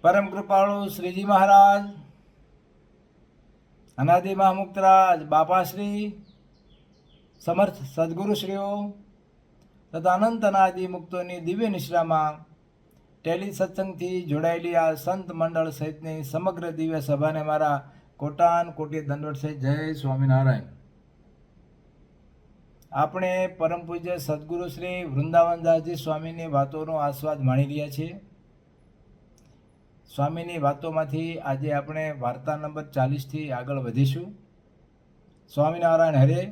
પરમ કૃપાળુ શ્રીજી મહારાજ, અનાદિ મહામુક્તરાજ બાપાશ્રી, સમર્થ સદગુરુશ્રીઓ તથા અનંત અનાદિ મુક્તોની દિવ્ય નિશ્રામાં ટેલી સત્સંગથી જોડાયેલી આ સંત મંડળ સહિતની સમગ્ર દિવ્ય સભાને મારા કોટાન કોટી દંડવત છે. જય સ્વામિનારાયણ. આપણે પરમ પૂજ્ય સદગુરુ શ્રી વૃંદાવનદાસજી સ્વામીની વાતોનો આસ્વાદ માણી રહ્યા છીએ. સ્વામીની વાતોમાંથી આજે આપણે વાર્તા નંબર 40થી આગળ વધીશું. સ્વામિનારાયણ હરે.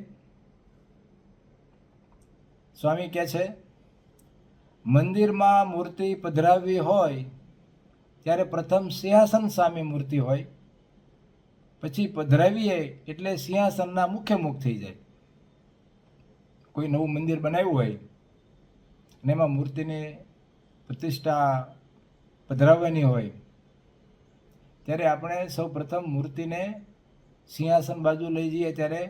સ્વામી કહે છે, મંદિરમાં મૂર્તિ પધરાવવી હોય ત્યારે પ્રથમ સિંહાસન સામે મૂર્તિ હોય, પછી પધરાવીએ એટલે સિંહાસનના મુખ્ય મુખ થઈ જાય. કોઈ નવું મંદિર બનાવ્યું હોય અને એમાં મૂર્તિની પ્રતિષ્ઠા પધરાવવાની હોય ત્યારે આપણે સૌ પ્રથમ મૂર્તિને સિંહાસન બાજુ લઈ જઈએ ત્યારે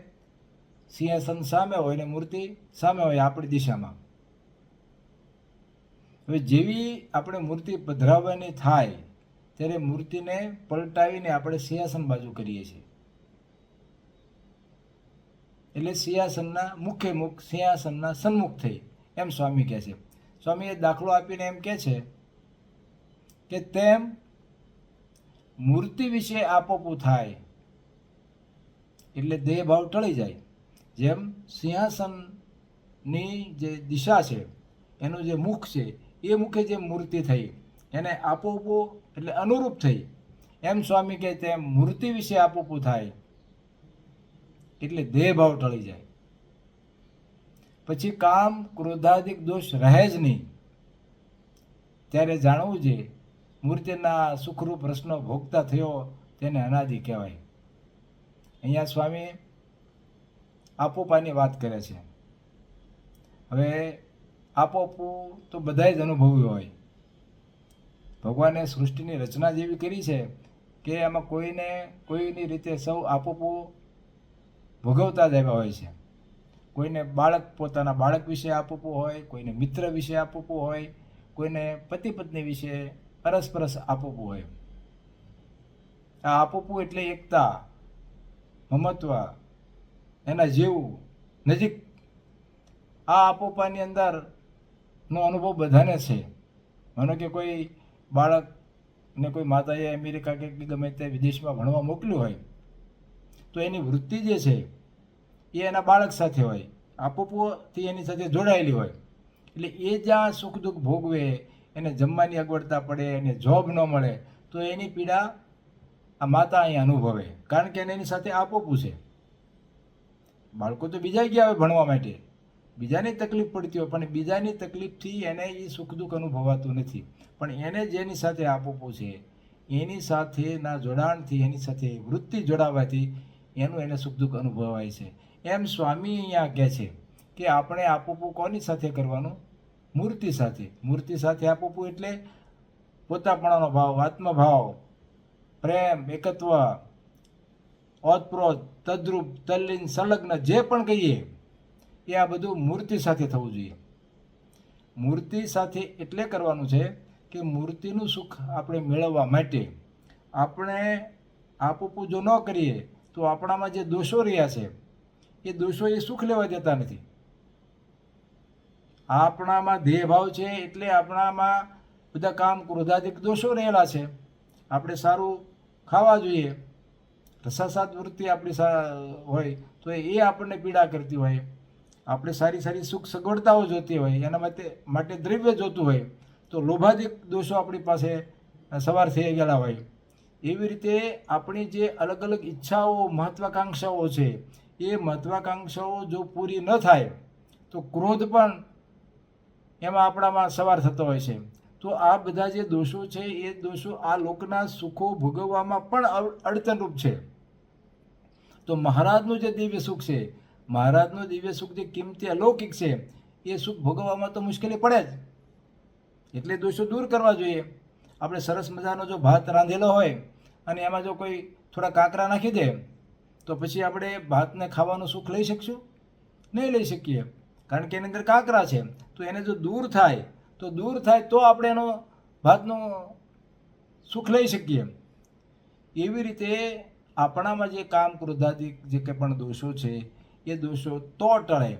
સિંહાસન સામે હોય ને મૂર્તિ સામે હોય આપણી દિશામાં. હવે જેવી આપણે મૂર્તિ પધરાવવાની થાય ત્યારે મૂર્તિને પલટાવીને આપણે સિંહાસન બાજુ કરીએ છીએ. એટલે સિંહાસનના મુખ્ય મુખ સિંહાસનના સન્મુખ થઈ, એમ સ્વામી કહે છે. સ્વામી એ દાખલો આપીને એમ કહે છે કે તેમ મૂર્તિ વિશે આપોપું થાય એટલે દેહ ભાવ ટળી જાય. જેમ સિંહાસનની જે દિશા છે એનું જે મુખ છે એ મુખે જે મૂર્તિ થઈ એને આપોપો એટલે અનુરૂપ થઈ, એમ સ્વામી કહે તેમ મૂર્તિ વિશે આપોપું થાય એટલે દેહ ભાવ ટળી જાય. પછી કામ ક્રોધાદિક દોષ રહે જ નહીં. ત્યારે જાણવું છે મૂર્તિના સુખરૂપ રસનો ભોગતા થયો તેને અનાદિ કહેવાય. અહીંયા સ્વામી આપોપાની વાત કરે છે. હવે આપોપું તો બધા જ અનુભવ્યું હોય. ભગવાને સૃષ્ટિની રચના જેવી કરી છે કે એમાં કોઈને કોઈની રીતે સૌ આપોપું ભોગવતા જ આવ્યા હોય છે. કોઈને બાળક પોતાના બાળક વિશે આપોપું હોય, કોઈને મિત્ર વિશે આપોપું હોય, કોઈને પતિ પત્ની વિશે અરસપરસ આપોપું હોય. આ આપોપું એટલે એકતા, મમત્વ, એના જેવું નજીક. આ આપોપાની અંદરનો અનુભવ બધાને છે. માનો કે કોઈ બાળકને કોઈ માતાએ અમેરિકા કે ગમે તે વિદેશમાં ભણવા મોકલ્યું હોય તો એની વૃત્તિ જે છે એ એના બાળક સાથે હોય, આપોપોથી એની સાથે જોડાયેલી હોય. એટલે એ જ્યાં સુખ દુઃખ ભોગવે, એને જમવાની અગવડતા પડે, એને જોબ ન મળે તો એની પીડા આ માતા અહીંયા અનુભવે, કારણ કે એને એની સાથે આપોપું છે. બાળકો તો બીજા ગયા હોય ભણવા માટે, બીજાની તકલીફ પડતી હોય, પણ બીજાની તકલીફથી એને એ સુખ દુઃખ અનુભવાતું નથી. પણ એને જેની સાથે આપોપું છે એની સાથેના જોડાણથી, એની સાથે વૃત્તિ જોડાવાથી એનું એને સુખ દુઃખ અનુભવાય છે. એમ સ્વામી અહીંયા કહે છે કે આપણે આપોપું કોની સાથે કરવાનું? મૂર્તિ સાથે. મૂર્તિ સાથે આપોપું એટલે પોતાપણાનો ભાવ, આત્મભાવ, પ્રેમ, એકત્વ, ઓતપ્રોત, તદ્રુપ, તલ્લીન, સંલગ્ન જે પણ કહીએ એ આ બધું મૂર્તિ સાથે થવું જોઈએ. મૂર્તિ સાથે એટલે કરવાનું છે કે મૂર્તિનું સુખ આપણે મેળવવા માટે આપણે આપોપું જો ન કરીએ તો આપણામાં જે દોષો રહ્યા છે એ દોષો એ સુખ લેવા દેતા નથી. આપણામાં દેહભાવ છે એટલે આપણામાં બધા કામ ક્રોધાદિક દોષો રહેલા છે. આપણે સારું ખાવા જોઈએ, રસાસાદ વૃત્તિ આપણી હોય તો એ આપણને પીડા કરતી હોય. આપણે સારી સારી સુખ સગવડતાઓ જોતી હોય, એના માટે દ્રવ્ય જોતું હોય તો લોભાદિક દોષો આપણી પાસે સવાર થઈ ગયેલા હોય. એવી રીતે આપણી જે અલગ અલગ ઈચ્છાઓ, મહત્વાકાંક્ષાઓ છે એ મહત્વાકાંક્ષાઓ જો પૂરી ન થાય તો ક્રોધ પણ એમાં આપણામાં સવાર થતો હોય છે. તો આ બધા જે દોષો છે એ દોષો આ લોકના સુખો ભોગવવામાં પણ અડચણરૂપ છે. તો મહારાજનું જે દિવ્ય સુખ છે, મહારાજનું દિવ્ય સુખ જે કિંમતી અલૌકિક છે એ સુખ ભોગવવામાં તો મુશ્કેલી પડે જ. એટલે દોષો દૂર કરવા જોઈએ. આપણે સરસ મજાનો જો ભાત રાંધેલો હોય અને એમાં જો કોઈ થોડા કાંકરા નાખી દે તો પછી આપણે ભાતને ખાવાનું સુખ લઈ શકશું? નહીં લઈ શકીએ, કારણ કે એની અંદર કાંકરા છે. તો એને જો દૂર થાય તો આપણે એનો ભાતનો સુખ લઈ શકીએ. એવી રીતે આપણામાં જે કામ ક્રોધાદિક જે કંઈ પણ દોષો છે એ દોષો તો ટળે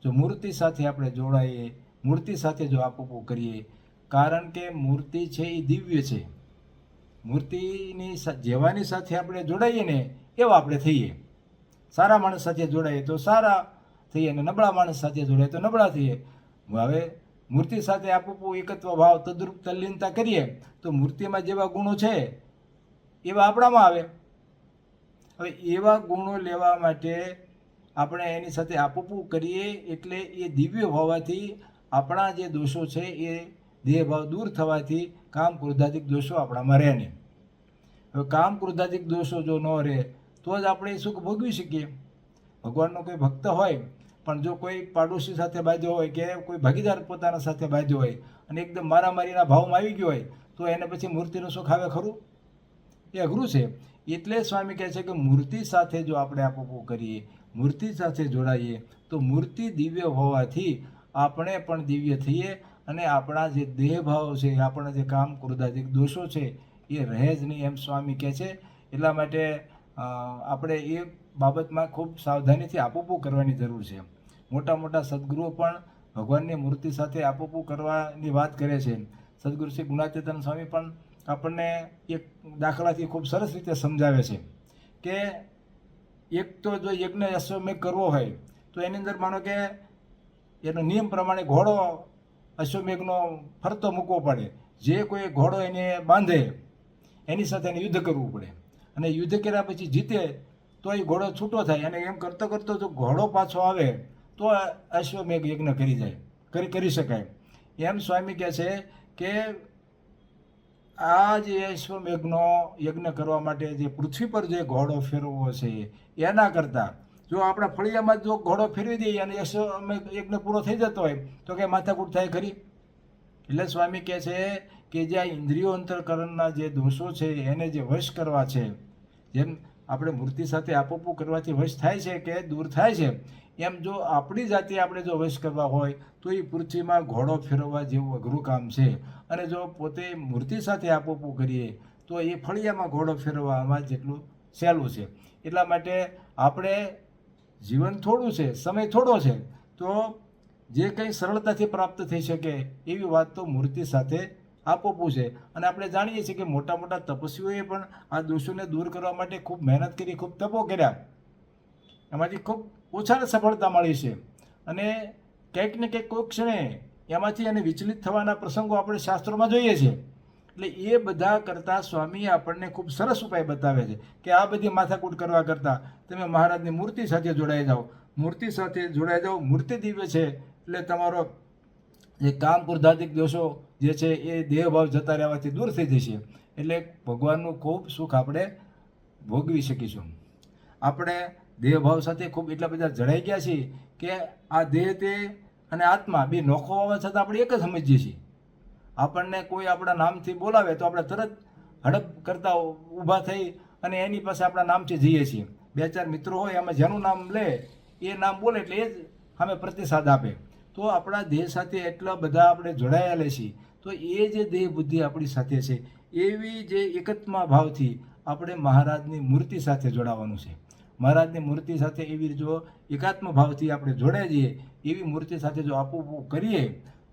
જો મૂર્તિ સાથે આપણે જોડાઈએ, મૂર્તિ સાથે જો આપવું કરીએ. કારણ કે મૂર્તિ છે એ દિવ્ય છે. મૂર્તિની જેવાની સાથે આપણે જોડાઈએ ને એવા આપણે થઈએ. સારા માણસ સાથે જોડાઈએ તો સારા થઈએ, અને નબળા માણસ સાથે જોડાઈએ તો નબળા થઈએ. હવે મૂર્તિ સાથે આપવું એકત્વ ભાવ તદ્રુપ તલ્લીનતા કરીએ તો મૂર્તિમાં જેવા ગુણો છે એવા આપણામાં આવે. હવે એવા ગુણો લેવા માટે આપણે એની સાથે આપવું કરીએ એટલે એ દિવ્ય હોવાથી આપણા જે દોષો છે એ દેહભાવ દૂર થવાથી કામ ક્રોધાદિક દોષો આપણામાં રહે નહીં. હવે કામ ક્રોધાદિક દોષો જો ન રહે તો જ આપણે સુખ ભોગવી શકીએ. ભગવાનનો કોઈ ભક્ત હોય પણ જો કોઈ પાડોશી સાથે બાંધ્યો હોય કે કોઈ ભાગીદાર પોતાના સાથે બાંધ્યો હોય અને એકદમ મારામારીના ભાવમાં આવી ગયો હોય તો એને પછી મૂર્તિનું સુખ આવે ખરું? એ અઘરું છે. એટલે સ્વામી કહે છે કે મૂર્તિ સાથે જો આપણે આપવું કરીએ, મૂર્તિ સાથે જોડાઈએ તો મૂર્તિ દિવ્ય હોવાથી આપણે પણ દિવ્ય થઈએ અને આપણા જે દેહભાવ છે, આપણા જે કામ ક્રોધાદિક દોષો છે એ રહે જ નહીં એમ સ્વામી કહે છે. એટલા માટે આપણે એ બાબતમાં ખૂબ સાવધાનીથી આપવું કરવાની જરૂર છે. મોટા મોટા સદગુરુઓ પણ ભગવાનની મૂર્તિ સાથે આપવું કરવાની વાત કરે છે. સદગુરુ શ્રી ગુણાતીતાનંદ સ્વામી પણ આપણને એક દાખલાથી ખૂબ સરસ રીતે સમજાવે છે કે એક તો જો યજ્ઞ અશ્વમેઘ કરવો હોય તો એની અંદર માનો કે એનો નિયમ પ્રમાણે ઘોડો અશ્વમેઘનો ફરતો મૂકવો પડે. જે કોઈ ઘોડો એને બાંધે એની સાથે એને યુદ્ધ કરવું પડે, અને યુદ્ધ કર્યા પછી જીતે તો એ ઘોડો છૂટો થાય, અને એમ કરતો કરતો જો ઘોડો પાછો આવે તો અશ્વમેઘ યજ્ઞ કરી શકાય. એમ સ્વામી કહે છે કે આ જે અશ્વમેઘનો યજ્ઞ કરવા માટે જે પૃથ્વી પર જે ઘોડો ફેરવવો છે એના કરતાં જો આપણા ફળિયામાં જો ઘોડો ફેરવી દઈએ અને અશ્વમેઘ યજ્ઞ પૂરો થઈ જતો હોય તો કે માથાકૂટ થાય ખરી? એટલે સ્વામી કહે છે કે જે આ ઇન્દ્રિયો અંતરકરણના જે દોષો છે એને જે વશ કરવા છે, જેમ આપણે મૂર્તિ સાથે આપવું કરવાથી વશ થાય છે કે દૂર થાય છે, એમ જો આપણી જાતે આપણે જો વશ કરવા હોય તો એ પૃથ્વીમાં ઘોડો ફેરવવા જેવું અઘરું કામ છે. અને જો પોતે મૂર્તિ સાથે આપવું કરીએ તો એ ફળિયામાં ઘોડો ફેરવવામાં જેટલું સહેલું છે. એટલા માટે આપણે જીવન થોડું છે, સમય થોડો છે, તો જે કંઈ સરળતાથી પ્રાપ્ત થઈ શકે એવી વાત તો મૂર્તિ સાથે આપવું છે. અને આપણે જાણીએ છીએ કે મોટા મોટા તપસ્વીઓએ પણ આ દોષોને દૂર કરવા માટે ખૂબ મહેનત કરી, ખૂબ તપો કર્યા, એમાંથી ખૂબ ઓછાને સફળતા મળી છે. અને કંઈક ને કંઈક કોઈ ક્ષણે એમાંથી એને વિચલિત થવાના પ્રસંગો આપણે શાસ્ત્રોમાં જોઈએ છીએ. એટલે એ બધા કરતાં સ્વામીએ આપણને ખૂબ સરસ ઉપાય બતાવે છે કે આ બધી માથાકૂટ કરવા કરતાં તમે મહારાજની મૂર્તિ સાથે જોડાઈ જાઓ. મૂર્તિ સાથે જોડાઈ જાઓ, મૂર્તિ દિવ્ય છે એટલે તમારો જે કામ ક્રોધાદિક દોષો જે છે એ દેહભાવ જતા રહેવાથી દૂર થઈ જશે. એટલે ભગવાનનું ખૂબ સુખ આપણે ભોગવી શકીશું. આપણે દેહભાવ સાથે ખૂબ એટલા બધા જડાઈ ગયા છીએ કે આ દેહ તે અને આત્મા બે નોખો હોવા છતાં આપણે એક જ સમજીએ છીએ. આપણને કોઈ આપણા નામથી બોલાવે તો આપણે તરત હડપ કરતા ઊભા થઈ અને એની પાસે આપણા નામથી જઈએ છીએ. બે ચાર મિત્રો હોય એમાં જેનું નામ લે એ નામ બોલે એટલે એ જ સામે પ્રતિસાદ આપે. તો આપણા દેહ સાથે એટલા બધા આપણે જોડાયેલા છીએ. તો એ જે દેહ બુદ્ધિ આપણી સાથે છે એવી જે એકત્મા ભાવથી આપણે મહારાજની મૂર્તિ સાથે જોડાવાનું છે. મહારાજની મૂર્તિ સાથે એવી જો એકાત્મ ભાવથી આપણે જોડાઈ જઈએ, એવી મૂર્તિ સાથે જો આપવું કરીએ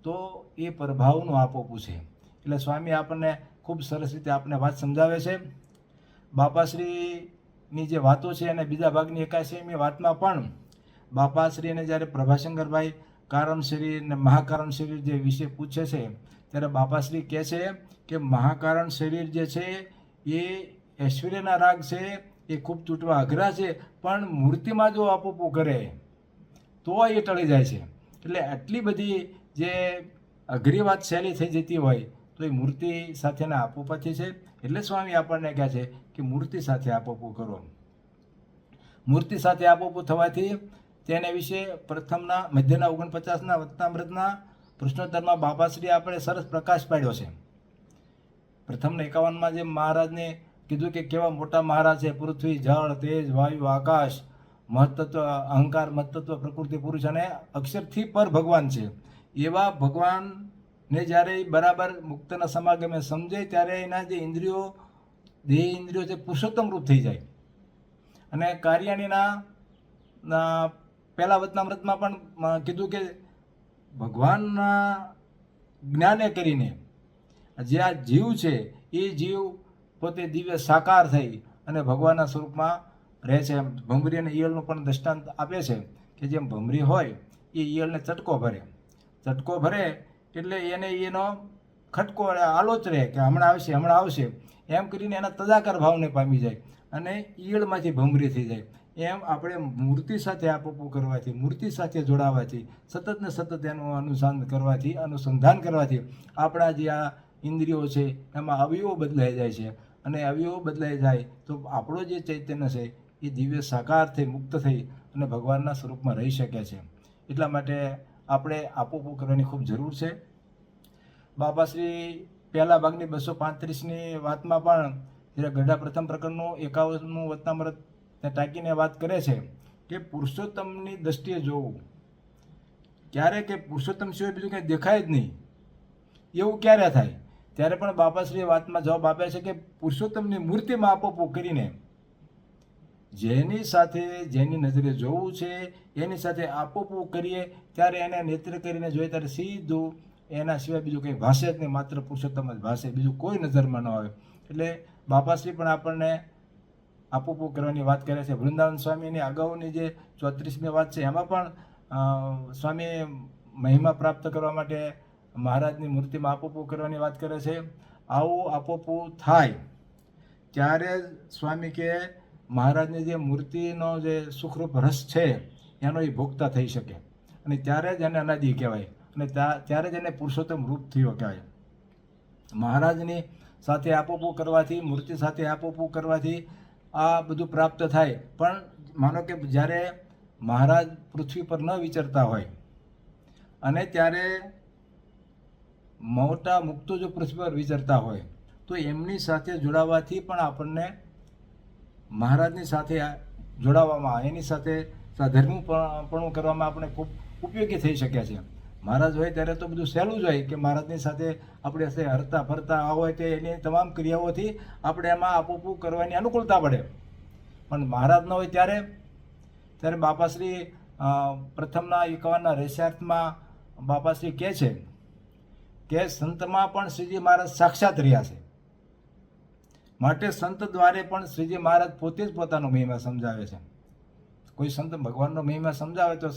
તો એ પ્રભાવનું આપવું છે. એટલે સ્વામી આપણને ખૂબ સરસ રીતે આપણને વાત સમજાવે છે. બાપાશ્રીની જે વાતો છે અને બીજા ભાગની 81મી વાતમાં પણ બાપાશ્રીને જ્યારે પ્રભાશંકરભાઈ કારણ શરીર ને મહાકારણ શરીર જે વિશે પૂછે છે ત્યારે બાપાશ્રી કહે છે કે મહાકારણ શરીર જે છે એ ઐશ્વર્યના રાગ છે, એ ખૂબ તૂટવા અઘરા છે, પણ મૂર્તિમાં જો આપવું કરે તો એ ટળી જાય છે. એટલે આટલી બધી જે અઘરી વાત શૈલી થઈ જતી હોય તો એ મૂર્તિ સાથેના આપવાથી છે. એટલે સ્વામી આપણને કહે છે કે મૂર્તિ સાથે આપવું કરો. મૂર્તિ સાથે આપવું થવાથી તેને વિશે પ્રથમના મધ્યના 49ના વચનામૃતના પ્રશ્નોત્તરમાં બાપાશ્રી આપણે સરસ પ્રકાશ પાડ્યો છે. પ્રથમના 51માં જે મહારાજને કીધું કે કેવા મોટા મહારાજ છે, પૃથ્વી, જળ, તેજ, વાયુ, આકાશ, મહત્તત્વ, અહંકાર, મહત્તત્વ, પ્રકૃતિ, પુરુષ અને અક્ષરથી પર ભગવાન છે. એવા ભગવાન ને જ્યારે એ બરાબર મુક્તના સમાગમે સમજે ત્યારે એના જે ઇન્દ્રિયો, દેહ ઇન્દ્રિયો છે પુરુષોત્તમ રૂપ થઈ જાય. અને કાર્યાણીના પહેલા વચનામૃતમાં પણ કીધું કે ભગવાનના જ્ઞાને કરીને જે આ જીવ છે એ જીવ પોતે દિવ્ય સાકાર થઈ અને ભગવાનના સ્વરૂપમાં રહે છે. એમ ભમરી અને ઈયળનું પણ દૃષ્ટાંત આપે છે કે જેમ ભમરી હોય એ ઈયળને ચટકો ભરે એટલે એને એનો ખટકો આલોચ રહે કે હમણાં આવશે એમ કરીને એના તદાકાર ભાવને પામી જાય અને ઈયળમાંથી ભમરી થઈ જાય. એમ આપણે મૂર્તિ સાથે આપોપો કરવાથી, મૂર્તિ સાથે જોડાવાથી, સતત ને સતત એનું અનુસંધાન કરવાથી આપણા જે આ ઇન્દ્રિયો છે એમાં અવયવો બદલાઈ જાય છે. અને અવયવો બદલાઈ જાય તો આપણો જે ચૈતન્ય છે એ દિવ્ય સાકાર થઈ, મુક્ત થઈ અને ભગવાનના સ્વરૂપમાં રહી શકે છે. એટલા માટે આપણે આપોપો કરવાની ખૂબ જરૂર છે. બાપાશ્રી પહેલા ભાગની 235ની વાતમાં પણ જ્યારે ગઢા પ્રથમ પ્રકરણનું 51મું વચનામૃત ટાંકીને વાત કરે છે કે પુરુષોત્તમની દ્રષ્ટિએ જોવું. ક્યારે કે પુરુષોત્તમ સિવાય બીજું કંઈ દેખાય જ નહીં એવું ક્યારે થાય? ત્યારે પણ બાપાશ્રી વાતમાં જવાબ આપે છે કે પુરુષોત્તમની મૂર્તિમાં આપોપો કરીને જેની નજરે જોવું છે એની સાથે આપોપો કરીએ ત્યારે એને નેત્ર કરીને જોઈએ ત્યારે સીધું એના સિવાય બીજું કંઈ ભાષે જ નહીં, માત્ર પુરુષોત્તમ જ ભાષે, બીજું કોઈ નજરમાં ન આવે. એટલે બાપાશ્રી પણ આપણને આપોપો કરવાની વાત કરે છે. વૃંદાવન સ્વામીની અગાઉની જે 34મી વાત છે એમાં પણ સ્વામી મહિમા પ્રાપ્ત કરવા માટે મહારાજની મૂર્તિમાં આપોપો કરવાની વાત કરે છે. આવું આપોપો થાય ત્યારે સ્વામી કે મહારાજની જે મૂર્તિનો જે સુખરૂપ રસ છે એનો એ ભોગતા થઈ શકે અને ત્યારે જ એને અનાદિ કહેવાય અને ત્યારે જ એને પુરુષોત્તમ રૂપ થયો કહેવાય. મહારાજની સાથે આપોપો કરવાથી, મૂર્તિ સાથે આપોપો કરવાથી આ બધું પ્રાપ્ત થાય. પણ માનો કે જ્યારે મહારાજ પૃથ્વી પર ન વિચરતા હોય અને ત્યારે મોટા મુક્તો જો પૃથ્વી પર વિચરતા હોય તો એમની સાથે જોડાવાથી પણ આપણને મહારાજની સાથે જોડાવામાં, એની સાથે સાધર્મીપણું કરવામાં આપણે ખૂબ ઉપયોગી થઈ શકે છે. મહારાજ હોય ત્યારે તો બધું સહેલું જ હોય કે મહારાજની સાથે આપણે હરતા ફરતા હોય તે એની તમામ ક્રિયાઓથી આપણે એમાં આપોપો કરવાની અનુકૂળતા પડે. પણ મહારાજ ન હોય ત્યારે બાપાશ્રી પ્રથમના 51ના રહેસ્યાર્થમાં બાપાશ્રી કહે છે કે સંતમાં પણ શ્રીજી મહારાજ સાક્ષાત રહ્યા છે. માટે સંત દ્વારે પણ શ્રીજી મહારાજ પોતે જ પોતાનો મહિમા સમજાવે છે. કોઈ સંત ભગવાનનો મહિમા સમજાવે તો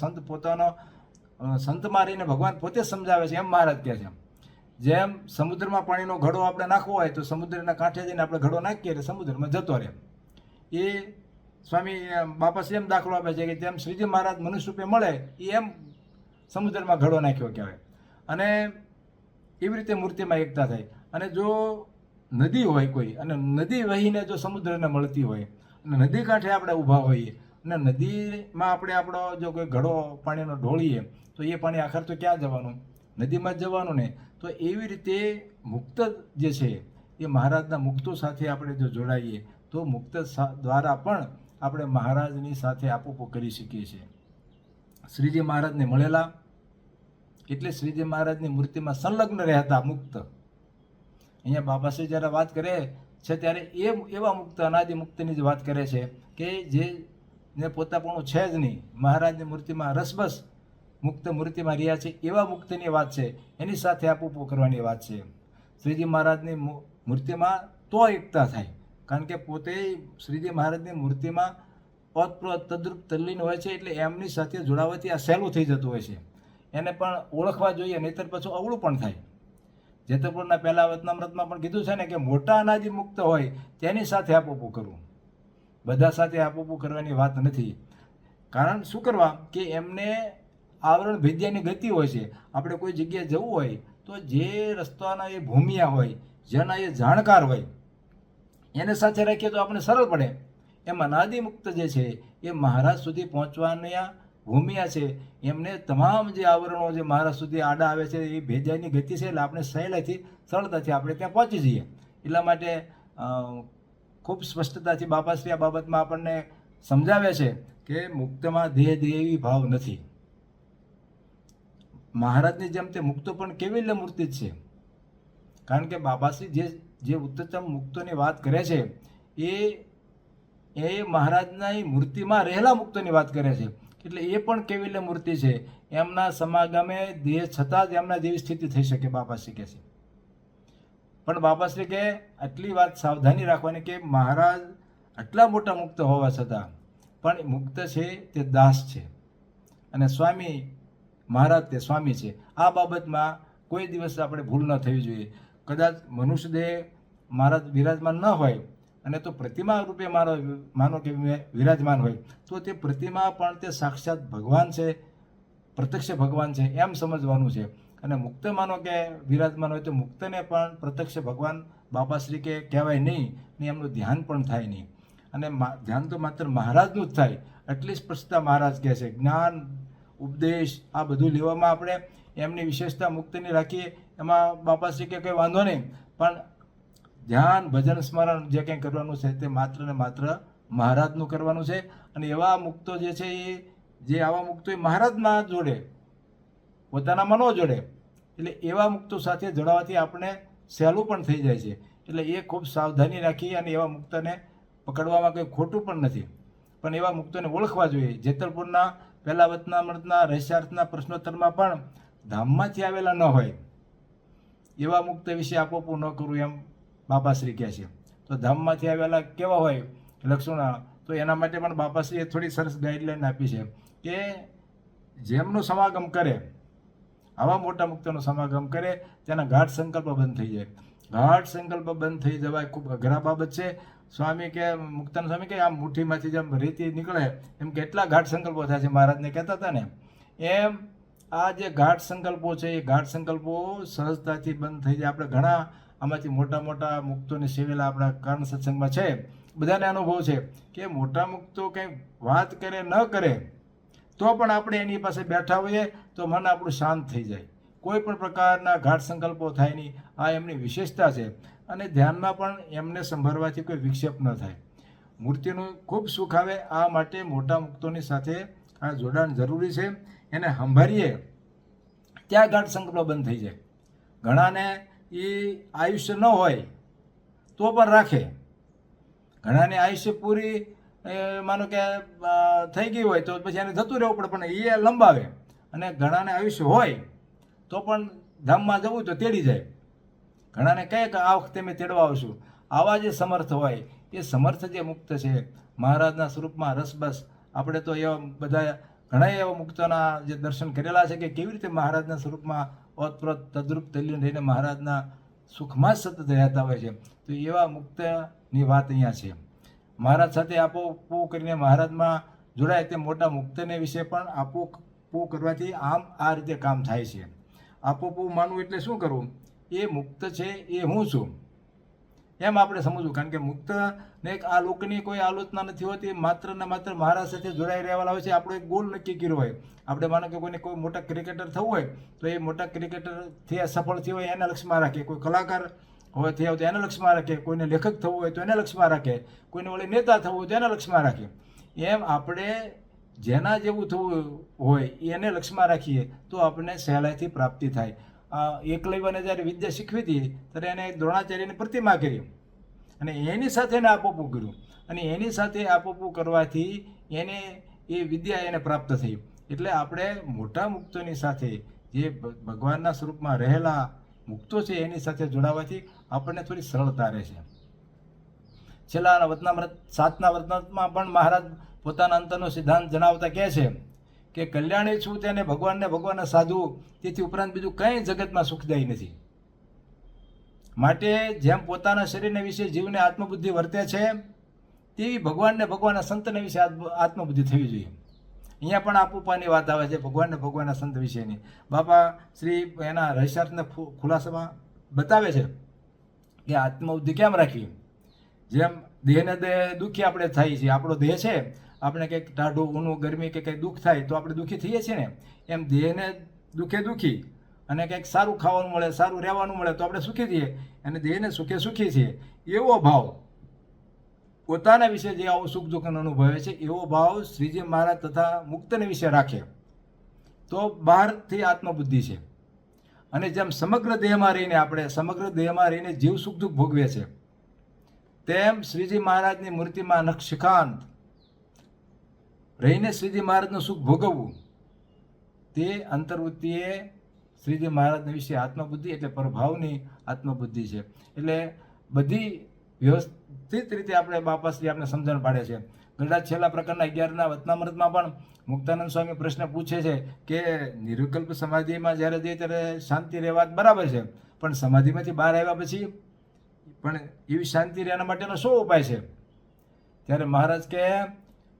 સંતમાં રહીને ભગવાન પોતે જ સમજાવે છે એમ મહારાજ કહે છે. જેમ સમુદ્રમાં પાણીનો ઘડો આપણે નાખવો હોય તો સમુદ્રના કાંઠે જઈને આપણે ઘડો નાખીએ એટલે સમુદ્રમાં જતો રહે. એ સ્વામી બાપાશ્રી એમ દાખલો આપે છે કે જેમ શ્રીજી મહારાજ મનુષ્ય રૂપે મળે એ એમ સમુદ્રમાં ઘડો નાખ્યો કહેવાય. અને એવી રીતે મૂર્તિમાં એકતા થાય. અને જો નદી હોય કોઈ અને નદી વહીને જો સમુદ્રને મળતી હોય અને નદી કાંઠે આપણે ઊભા હોઈએ અને નદીમાં આપણે આપણો જો કોઈ ઘડો પાણીનો ઢોળીએ તો એ પાણી આખર તો ક્યાં જવાનું? નદીમાં જ જવાનું ને. તો એવી રીતે મુક્ત જે છે એ મહારાજના મુક્તો સાથે આપણે જો જોડાઈએ તો મુક્ત દ્વારા પણ આપણે મહારાજની સાથે આપોપો કરી શકીએ છીએ. શ્રીજી મહારાજને મળેલા એટલે શ્રીજી મહારાજની મૂર્તિમાં સંલગ્ન રહેતા મુક્ત. અહીંયા બાપાશ્રી જ્યારે વાત કરે છે ત્યારે એવા મુક્ત, અનાદિ મુક્તની જ વાત કરે છે કે જે પોતાપણું છે જ નહીં, મહારાજની મૂર્તિમાં રસબસ મુક્ત મૂર્તિમાં રહ્યા છે એવા મુક્તની વાત છે. એની સાથે આપોપો કરવાની વાત છે. શ્રીજી મહારાજની મૂર્તિમાં તો એકતા થાય, કારણ કે પોતે શ્રીજી મહારાજની મૂર્તિમાં ઓતપ્રોત તદ્રુપ તલ્લીન હોય છે એટલે એમની સાથે જોડાવાથી આ સહેલું થઈ જતું હોય છે. એને પણ ઓળખવા જોઈએ, નહીંતર પાછું અવળું પણ થાય. જેતપુરના પહેલા વચનામૃતમાં પણ કીધું છે ને કે મોટા અનાદિ મુક્ત હોય તેની સાથે આપોપો કરવું, બધા સાથે આપોપો કરવાની વાત નથી. કારણ શું કરવા કે એમને આવરણ ભેદ્યાની ગતિ હોય છે. આપણે કોઈ જગ્યાએ જવું હોય તો જે રસ્તાના એ ભૂમિયા હોય, જેના એ જાણકાર હોય એને સાથે રાખીએ તો આપણે સરળ પડે. એમ અનાદિ મુક્ત જે છે એ મહારાજ સુધી પહોંચવાના ભૂમિયા છે. એમને તમામ જે આવરણો જે મહારાજ સુધી આડા આવે છે એ ભેજાની ગતિ છે એટલે આપણે સરળતાથી આપણે ત્યાં પહોંચી જઈએ. એટલા માટે ખૂબ સ્પષ્ટતાથી બાપાશ્રી આ બાબતમાં આપણને સમજાવે છે કે મુક્તમાં દેહ દેવી ભાવ નથી. મહારાજની જેમ તે મુક્તો પણ કેવી રીતે મૂર્તિ જ છે. કારણ કે બાબાશ્રી જે ઉત્તમ મુક્તોની વાત કરે છે એ મહારાજના મૂર્તિમાં રહેલા મુક્તોની વાત કરે છે. એટલે એ પણ કેવી રીતે મૂર્તિ છે. એમના સમાગમે દેહ છતાં જ એમના જેવી સ્થિતિ થઈ શકે, બાબાશ્રી કહે છે. પણ બાબાશ્રી કે આટલી વાત સાવધાની રાખવાની કે મહારાજ આટલા મોટા મુક્ત હોવા છતાં પણ મુક્ત છે તે દાસ છે, અને સ્વામી મહારાજ તે સ્વામી છે. આ બાબતમાં કોઈ દિવસ આપણે ભૂલ ન થવી જોઈએ. કદાચ મનુષ્ય દેહ મહારાજ વિરાજમાન ન હોય અને તો પ્રતિમા રૂપે માનો કે વિરાજમાન હોય તો તે પ્રતિમા પણ તે સાક્ષાત ભગવાન છે, પ્રત્યક્ષ ભગવાન છે એમ સમજવાનું છે. અને મુક્ત માનો કે વિરાજમાન હોય તો મુક્તને પણ પ્રત્યક્ષ ભગવાન બાપાશ્રી કે કહેવાય નહીં ને એમનું ધ્યાન પણ થાય નહીં. અને ધ્યાન તો માત્ર મહારાજનું જ થાય એટલી સ્પષ્ટતા મહારાજ કહે છે. જ્ઞાન ઉપદેશ આ બધું લેવામાં આપણે એમની વિશેષતા મુક્તની રાખીએ એમાં બાપાશ્રી કે કંઈ વાંધો નહીં, પણ ધ્યાન ભજન સ્મરણ જે કંઈ કરવાનું છે તે માત્ર ને માત્ર મહારાજનું કરવાનું છે. અને એવા મુક્તો જે છે એ જે આવા મુક્તો એ મહારાજમાં જોડે, પોતાનામાં ન જોડે. એટલે એવા મુક્તો સાથે જોડાવાથી આપણે સહેલું પણ થઈ જાય છે. એટલે એ ખૂબ સાવધાની રાખી અને એવા મુક્તને પકડવામાં કંઈ ખોટું પણ નથી, પણ એવા મુક્તોને ઓળખવા જોઈએ. જેતલપુરના પહેલા વચનામૃતના રહસ્યાર્થના પ્રશ્નોત્તરમાં પણ ધામમાંથી આવેલા ન હોય એવા મુક્ત વિશે આપોપું ન કરવું એમ બાપાશ્રી કહે છે. તો ધામમાંથી આવેલા કેવા હોય લક્ષણો, તો એના માટે પણ બાપાશ્રીએ થોડી સરસ ગાઈડલાઈન આપી છે કે જેમનું સમાગમ કરે, આવા મોટા મુક્તોનો સમાગમ કરે તેના ગાઢ સંકલ્પ બંધ થઈ જાય. ગાઢ સંકલ્પ બંધ થઈ જવાય ખૂબ અઘરા બાબત છે. સ્વામી કે મુક્તાન સ્વામી કે આમ મુઠ્ઠીમાંથી જેમ રેતી નીકળે એમ કેટલા ગાઢ સંકલ્પો થાય છે, મહારાજને કહેતા હતા ને એમ આ જે ગાઢ સંકલ્પો છે એ ગાઢ સંકલ્પો સહજતાથી બંધ થઈ જાય. આપણે ઘણા આમાંથી મોટા મોટા મુક્તોને સેવેલા આપણા કર્ણ સત્સંગમાં છે, બધાને અનુભવ છે કે મોટા મુક્તો કંઈ વાત કરે ન કરે તો પણ આપણે એની પાસે બેઠા હોઈએ તો મન આપણું શાંત થઈ જાય. કોઈ પણ પ્રકારના ગાઢ સંકલ્પો થાય નહીં. આ એમની વિશેષતા છે. અને ધ્યાનમાં પણ એમને સંભાળવાથી કોઈ વિક્ષેપ ન થાય. મૂર્તિનું ખૂબ સુખ આવે. આ માટે મોટા મુક્તોની સાથે આ જોડાણ જરૂરી છે. એને સંભાળીએ ત્યાં ગાઢ સંકલ્પો બંધ થઈ જાય. ઘણાને એ આયુષ્ય ન હોય તો પણ રાખે. ઘણાને આયુષ્ય પૂરી માનો કે થઈ ગઈ હોય તો પછી એને જતું રહેવું પડે, પણ એ લંબાવે. અને ઘણાને આયુષ્ય હોય તો પણ ધામમાં જવું તો તેડી જાય. ઘણાને કહે કે આ વખતે મેં તેડવા આવશું. આવા જે સમર્થ હોય એ સમર્થ જે મુક્ત છે મહારાજના સ્વરૂપમાં રસબસ. આપણે તો એવા બધા ઘણા એવા મુક્તોના જે દર્શન કરેલા છે કે કેવી રીતે મહારાજના સ્વરૂપમાં ઓતપ્રોત તદ્રુપ તલ્લીન રહીને મહારાજના સુખમાં જ સતત રહેતા હોય છે. તો એવા મુક્તની વાત અહીંયા છે. મહારાજ સાથે આપોપો કરીને મહારાજમાં જોડાય તે મોટા મુક્તને વિશે પણ આપોપો કરવાથી આમ આ રીતે કામ થાય છે. આપોપો માનવું એટલે શું કરવું? એ મુક્ત છે એ હું છું એમ આપણે સમજવું. કારણ કે મુક્તને આ લોકની કોઈ આલોચના નથી હોતી, માત્ર ને માત્ર મહારાજ સાથે જોડાઈ રહેવાના હોય છે. આપણો એક ગોલ નક્કી કર્યો હોય. આપણે માનો કે કોઈને કોઈ મોટા ક્રિકેટર થવું હોય તો એ મોટા ક્રિકેટરથી સફળ થયો હોય એને લક્ષ્યમાં રાખે. કોઈ કલાકાર હોય થયા તો એને લક્ષ્યમાં રાખે. કોઈને લેખક થવું હોય તો એને લક્ષ્યમાં રાખે. કોઈને વળી નેતા થવું હોય તો એને લક્ષ્યમાં રાખે. એમ આપણે જેના જેવું થવું હોય એને લક્ષ્યમાં રાખીએ તો આપણને સહેલાઈથી પ્રાપ્તિ થાય. એકલવ્યને જ્યારે વિદ્યા શીખવી હતી ત્યારે એને દ્રોણાચાર્યની પ્રતિમા કરી અને એની સાથે એને આપોપું કર્યું. અને એની સાથે આપોપું કરવાથી એને એ વિદ્યા એને પ્રાપ્ત થઈ. એટલે આપણે મોટા મુક્તોની સાથે જે ભગવાનના સ્વરૂપમાં રહેલા મુક્તો છે એની સાથે જોડાવાથી આપણને થોડી સરળતા રહે છે. છેલ્લા વચનામૃત 7ના વચનામૃતમાં પણ મહારાજ પોતાના અંતરનો સિદ્ધાંત જણાવતા કહે છે કે કલ્યાણી છું તેને ભગવાનને સાધવું, તેથી ઉપરાંત બીજું કંઈ જગતમાં સુખદાયી નથી. માટે જેમ પોતાના શરીરને વિશે જીવને આત્મબુદ્ધિ વર્તે છે તેવી ભગવાનના સંતને વિશે આત્મબુદ્ધિ થવી જોઈએ. અહીંયા પણ આપોપાની વાત આવે છે ભગવાનના સંત વિશેની. બાપા શ્રી એના રહસ્યાર્થના ખુલાસામાં બતાવે છે કે આત્મબુદ્ધિ કેમ રાખવી. જેમ દેહને દુઃખી આપણે થાય છે, આપણો દેહ છે, આપણે કંઈક ટાઢું ઊનું ગરમી કે કંઈક દુઃખ થાય તો આપણે દુઃખી થઈએ છીએ ને, એમ દેહને દુઃખી અને કંઈક સારું ખાવાનું મળે, સારું રહેવાનું મળે તો આપણે સુખી થઈએ, અને દેહને સુખી છીએ. એવો ભાવ પોતાના વિશે જે આવો સુખ દુઃખનો અનુભવે છે એવો ભાવ શ્રીજી મહારાજ તથા મુક્તને વિશે રાખે તો બહારથી આત્મબુદ્ધિ છે. અને જેમ સમગ્ર દેહમાં રહીને આપણે સમગ્ર દેહમાં રહીને જીવ સુખ દુઃખ ભોગવે છે, તેમ શ્રીજી મહારાજની મૂર્તિમાં નખશિખાંત રહીને શ્રીજી મહારાજનું સુખ ભોગવવું, તે અંતર્વૃત્તિએ શ્રીજી મહારાજના વિશે આત્મબુદ્ધિ એટલે પરભાવની આત્મબુદ્ધિ છે. એટલે બધી વ્યવસ્થિત રીતે આપણે બાપાશ્રી આપણે સમજણ પાડે છે. ગરડા છેલ્લા પ્રકરણના 11ના વચનામૃતમાં પણ મુક્તાનંદ સ્વામી પ્રશ્ન પૂછે છે કે નિર્વિકલ્પ સમાધિમાં જ્યારે જઈએ ત્યારે શાંતિ રહેવા બરાબર છે, પણ સમાધિમાંથી બહાર આવ્યા પછી પણ એવી શાંતિ રહેવા માટેનો શું ઉપાય છે? ત્યારે મહારાજ કે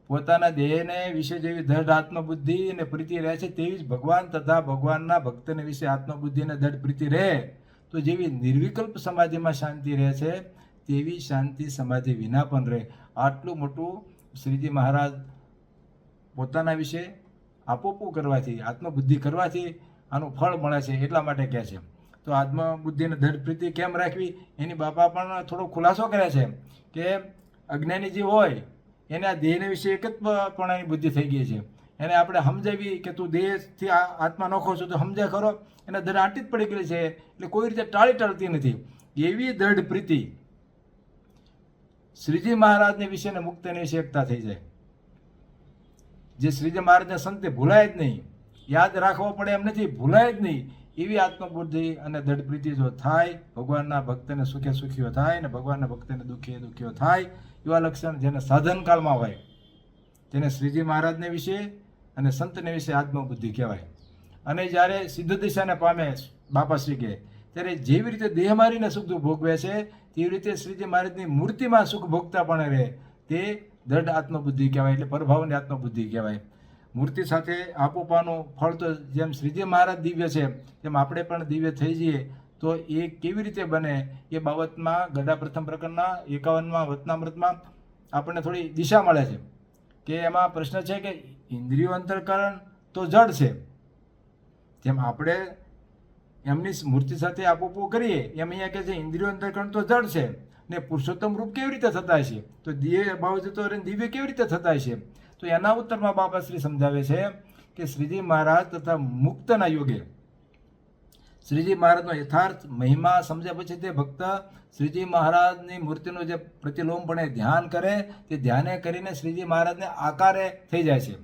પોતાના દેહને વિશે જેવી દઢ આત્મબુદ્ધિ અને પ્રીતિ રહે છે, તેવી જ ભગવાન તથા ભગવાનના ભક્તને વિશે આત્મબુદ્ધિ અને દઢ પ્રીતિ રહે તો જેવી નિર્વિકલ્પ સમાધિમાં શાંતિ રહે છે, તેવી શાંતિ સમાધિ વિના પણ રહે. આટલું મોટું શ્રીજી મહારાજ પોતાના વિશે આપોપો કરવાથી, આત્મબુદ્ધિ કરવાથી આનું ફળ મળે છે, એટલા માટે કહે છે. તો આત્મબુદ્ધિને દઢ પ્રીતિ કેમ રાખવી એની બાપા પણ થોડો ખુલાસો કરે છે કે અજ્ઞાની જે હોય એને આ દેહને વિશે એક જ પ્રણાની બુદ્ધિ થઈ ગઈ છે. એને આપણે સમજાવી કે તું દેહથી આત્મા નોખો છો તો સમજાય ખરો, એને દઢ આંટી જ પડી ગઈ છે, એટલે કોઈ રીતે ટાળતી નથી. એવી દઢ પ્રીતિ શ્રીજી મહારાજને વિશે ને મુક્તને વિશે એકતા થઈ જાય. જે શ્રીજી મહારાજના સંતે ભૂલાય જ નહીં, યાદ રાખવો પડે એમ નથી, ભૂલાય જ નહીં, એવી આત્મબુદ્ધિ અને દઢ પ્રીતિ જો થાય, ભગવાનના ભક્તને સુખે સુખીઓ થાય ને ભગવાનના ભક્તને દુઃખે દુઃખીઓ થાય, એવા લક્ષણ જેને સાધનકાળમાં હોય તેને શ્રીજી મહારાજને વિશે અને સંતને વિશે આત્મબુદ્ધિ કહેવાય. અને જ્યારે સિદ્ધ દિશાને પામે બાપાશ્રી કહે ત્યારે જેવી રીતે દેહ મારીને સુખ દુઃખ ભોગવે છે, તેવી રીતે શ્રીજી મહારાજની મૂર્તિમાં સુખ ભોગતા પણ રહે, તે દઢ આત્મબુદ્ધિ કહેવાય, એટલે પરભાવની આત્મબુદ્ધિ કહેવાય. મૂર્તિ સાથે આપોપાનું ફળ તો જેમ શ્રીજી મહારાજ દિવ્ય છે તેમ આપણે પણ દિવ્ય થઈ જઈએ તો એ કેવી રીતે બને એ બાબતમાં ગઢા પ્રથમ પ્રકરણના 51મા વચનામૃતમાં આપણને થોડી દિશા મળે છે. કે એમાં પ્રશ્ન છે કે ઇન્દ્રિયો અંતઃકરણ તો જડ છે, જેમ આપણે એમની મૂર્તિ સાથે આપોપો કરીએ એમ અહીંયા કહે છે ઇન્દ્રિયો અંતઃકરણ તો જડ છે ને પુરુષોત્તમ રૂપ કેવી રીતે થતા છે, તો દિવ્ય ભાવ જતો રહે દિવ્ય કેવી રીતે થતા છે? તો એના ઉત્તરમાં બાપાશ્રી સમજાવે છે કે શ્રીજી મહારાજ તથા મુક્તના યોગે શ્રીજી મહારાજનો યથાર્થ મહિમા સમજ્યા પછી તે ભક્ત શ્રીજી મહારાજની મૂર્તિનું જે પ્રતિલોમપણે ધ્યાન કરે તે ધ્યાને કરીને શ્રીજી મહારાજને આકારે થઈ જાય છે.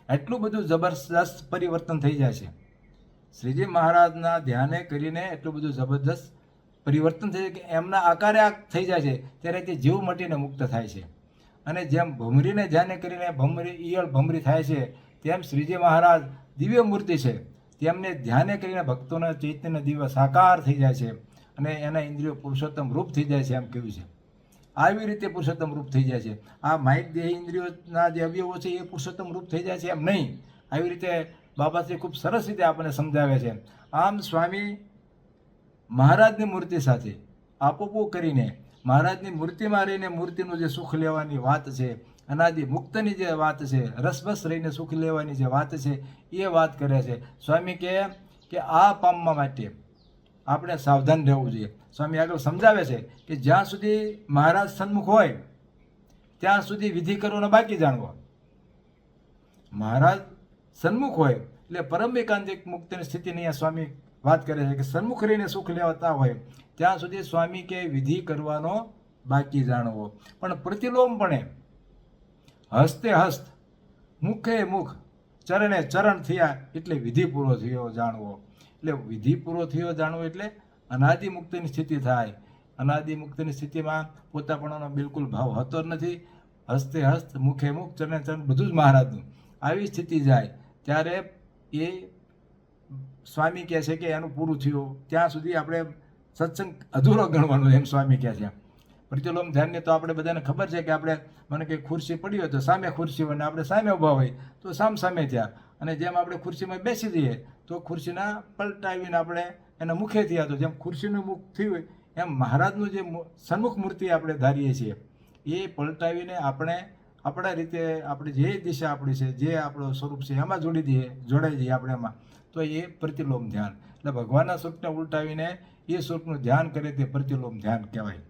એટલું બધું જબરદસ્ત પરિવર્તન થઈ જાય છે. શ્રીજી મહારાજના ધ્યાને કરીને એટલું બધું જબરદસ્ત પરિવર્તન થઈ જાય કે એમના આકારે થઈ જાય છે, ત્યારે તે જીવ મટીને મુક્ત થાય છે. અને જેમ ભમરીને ધ્યાને કરીને ઈયળ ભમરી થાય છે, તેમ શ્રીજી મહારાજ દિવ્ય મૂર્તિ છે, તેમને ધ્યાને કરીને ભક્તોના ચૈતન્ય દિવ્ય સાકાર થઈ જાય છે અને એના ઇન્દ્રિયો પુરુષોત્તમ રૂપ થઈ જાય છે, એમ કહ્યું છે. આવી રીતે પુરુષોત્તમ રૂપ થઈ જાય છે. આ માઇક દેહ ઇન્દ્રિયોના જે અવયવો છે એ પુરુષોત્તમ રૂપ થઈ જાય છે એમ નહીં. આવી રીતે બાબાશ્રી ખૂબ સરસ રીતે આપણને સમજાવે છે. આમ સ્વામી મહારાજની મૂર્તિ સાથે આપોપો કરીને મહારાજની મૂર્તિમાં રહીને મૂર્તિનું જે સુખ લેવાની વાત છે, અનાદિ મુક્તની જે વાત છે, રસબસ રહીને સુખ લેવાની જે વાત છે એ વાત કરે છે. સ્વામી કહે કે આ પામવા માટે આપણે સાવધાન રહેવું જોઈએ. સ્વામી આગળ સમજાવે છે કે જ્યાં સુધી મહારાજ સન્મુખ હોય ત્યાં સુધી વિધિ કરવાનો બાકી જાણવો. મહારાજ સન્મુખ હોય એટલે પરમ એકાંતિક મુક્તની સ્થિતિની અહીંયા સ્વામી વાત કરે છે કે સન્મુખ રહીને સુખ લેવાતા હોય ત્યાં સુધી સ્વામી કે વિધિ કરવાનો બાકી જાણવો. પણ પ્રતિલોમપણે હસ્તે હસ્ત મુખે મુખ ચરણે ચરણ થયા એટલે વિધિ પૂરો થયો જાણવો. એટલે વિધિ પૂરો થયો જાણવો એટલે અનાદિ મુક્તિની સ્થિતિ થાય. અનાદિ મુક્તિની સ્થિતિમાં પોતાપણાનો બિલકુલ ભાવ હોતો જ નથી. હસ્તે હસ્ત મુખે મુખ ચરણે ચરણ બધું જ મહારાજનું. આવી સ્થિતિ જાય ત્યારે એ સ્વામી કહે છે કે એનું પૂરું થયું ત્યાં સુધી આપણે સત્સંગ અધૂરો ગણવાનો, એમ સ્વામી કહે છે. પ્રતિલોમ ધ્યાનને તો આપણે બધાને ખબર છે કે આપણે મને કંઈ ખુરશી પડી હોય તો સામે ખુરશી હોય ને આપણે સામે ઊભા હોય તો સામે થયા, અને જેમ આપણે ખુરશીમાં બેસી જઈએ તો ખુરશીના પલટાવીને આપણે એના મુખે થયા, તો જેમ ખુરશીનું મુખ થયું હોય એમ મહારાજનું જે સન્મુખ મૂર્તિ આપણે ધારીએ છીએ એ પલટાવીને આપણે આપણા રીતે આપણે જે દિશા આપણી છે, જે આપણું સ્વરૂપ છે એમાં જોડાઈ જઈએ આપણે એમાં, તો એ પ્રતિલોમ ધ્યાન. એટલે ભગવાનના સ્વરૂપને ઉલટાવીને એ સ્વરૂપનું ધ્યાન કરે તે પ્રતિલોમ ધ્યાન કહેવાય.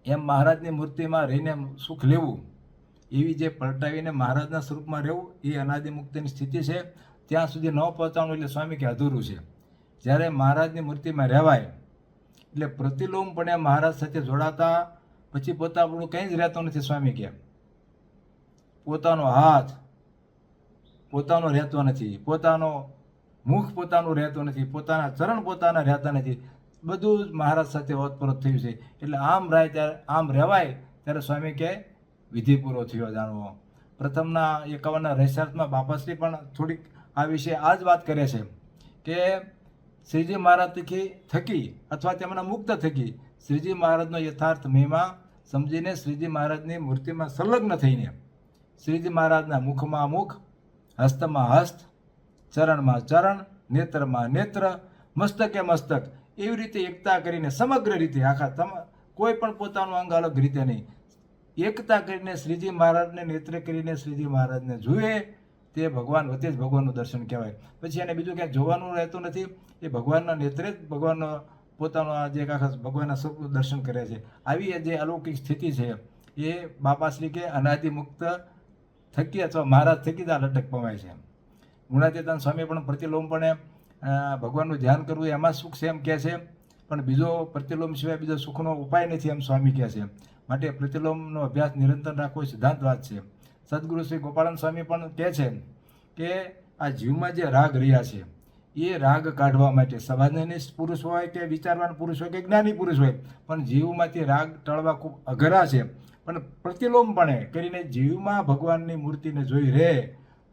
એમ મહારાજની મૂર્તિમાં રહીને સુખ લેવું એવી જે પલટાવીને મહારાજના સ્વરૂપમાં રહેવું એ અનાદિ મુક્તિની સ્થિતિ છે. ત્યાં સુધી ન પહોંચવાનું એટલે સ્વામી કે અધૂરું છે. જ્યારે મહારાજની મૂર્તિમાં રહેવાય એટલે પ્રતિલોમપણે મહારાજ સાથે જોડાતા પછી પોતાનું કંઈ જ રહેતું નથી. સ્વામી કે પોતાનો હાથ પોતાનો રહેતો નથી, પોતાનો મુખ પોતાનું રહેતું નથી, પોતાના ચરણ પોતાના રહેતા નથી, બધું જ મહારાજ સાથે ઓતપ્રોત થયું છે. એટલે આમ રાય ત્યારે આમ રહેવાય ત્યારે સ્વામી કે વિધિ પૂરો થયો જાણવો. પ્રથમના 51ના રહેસ્યાર્થમાં બાપાશ્રી પણ થોડીક આ વિશે આ જ વાત કરે છે કે શ્રીજી મહારાજ થકી અથવા તેમના મુક્ત થકી શ્રીજી મહારાજનો યથાર્થ મહિમા સમજીને શ્રીજી મહારાજની મૂર્તિમાં સંલગ્ન થઈને શ્રીજી મહારાજના મુખમાં મુખ, હસ્તમાં હસ્ત, ચરણમાં ચરણ, નેત્રમાં નેત્ર, મસ્તકે મસ્તક એવી રીતે એકતા કરીને સમગ્ર રીતે આખા કોઈ પણ પોતાનું અંગ અલગ રીતે નહીં, એકતા કરીને શ્રીજી મહારાજને નેત્ર કરીને શ્રીજી મહારાજને જુએ તે ભગવાન વચ્ચે જ ભગવાનનું દર્શન કહેવાય. પછી એને બીજું ક્યાંય જોવાનું રહેતું નથી. એ ભગવાનના નેત્રે જ ભગવાનનો પોતાનો જે આખા ભગવાનના સ્વરૂપનું દર્શન કરે છે. આવી જે અલૌકિક સ્થિતિ છે એ બાપાશ્રી કે અનાદિ મુક્ત થકી અથવા મહારાજ થકી જ આ લટક પમાય છે. ગુણાતીતાન સ્વામી પણ પ્રતિલોમપણે ભગવાનનું ધ્યાન કરવું એમાં સુખ છે એમ કહે છે, પણ બીજો પ્રતિલોમ સિવાય બીજો સુખનો ઉપાય નથી એમ સ્વામી કહે છે. માટે પ્રતિલોમનો અભ્યાસ નિરંતર રાખવો સિદ્ધાંત વાત છે. સદગુરુ શ્રી ગોપાળન સ્વામી પણ કહે છે કે આ જીવમાં જે રાગ રહ્યા છે એ રાગ કાઢવા માટે સમાજનિષ્ઠ પુરુષ હોય કે વિચારવાન પુરુષ હોય કે જ્ઞાની પુરુષ હોય, પણ જીવમાંથી રાગ ટળવા ખૂબ અઘરા છે. પણ પ્રતિલોમપણે કરીને જીવમાં ભગવાનની મૂર્તિને જોઈ રહે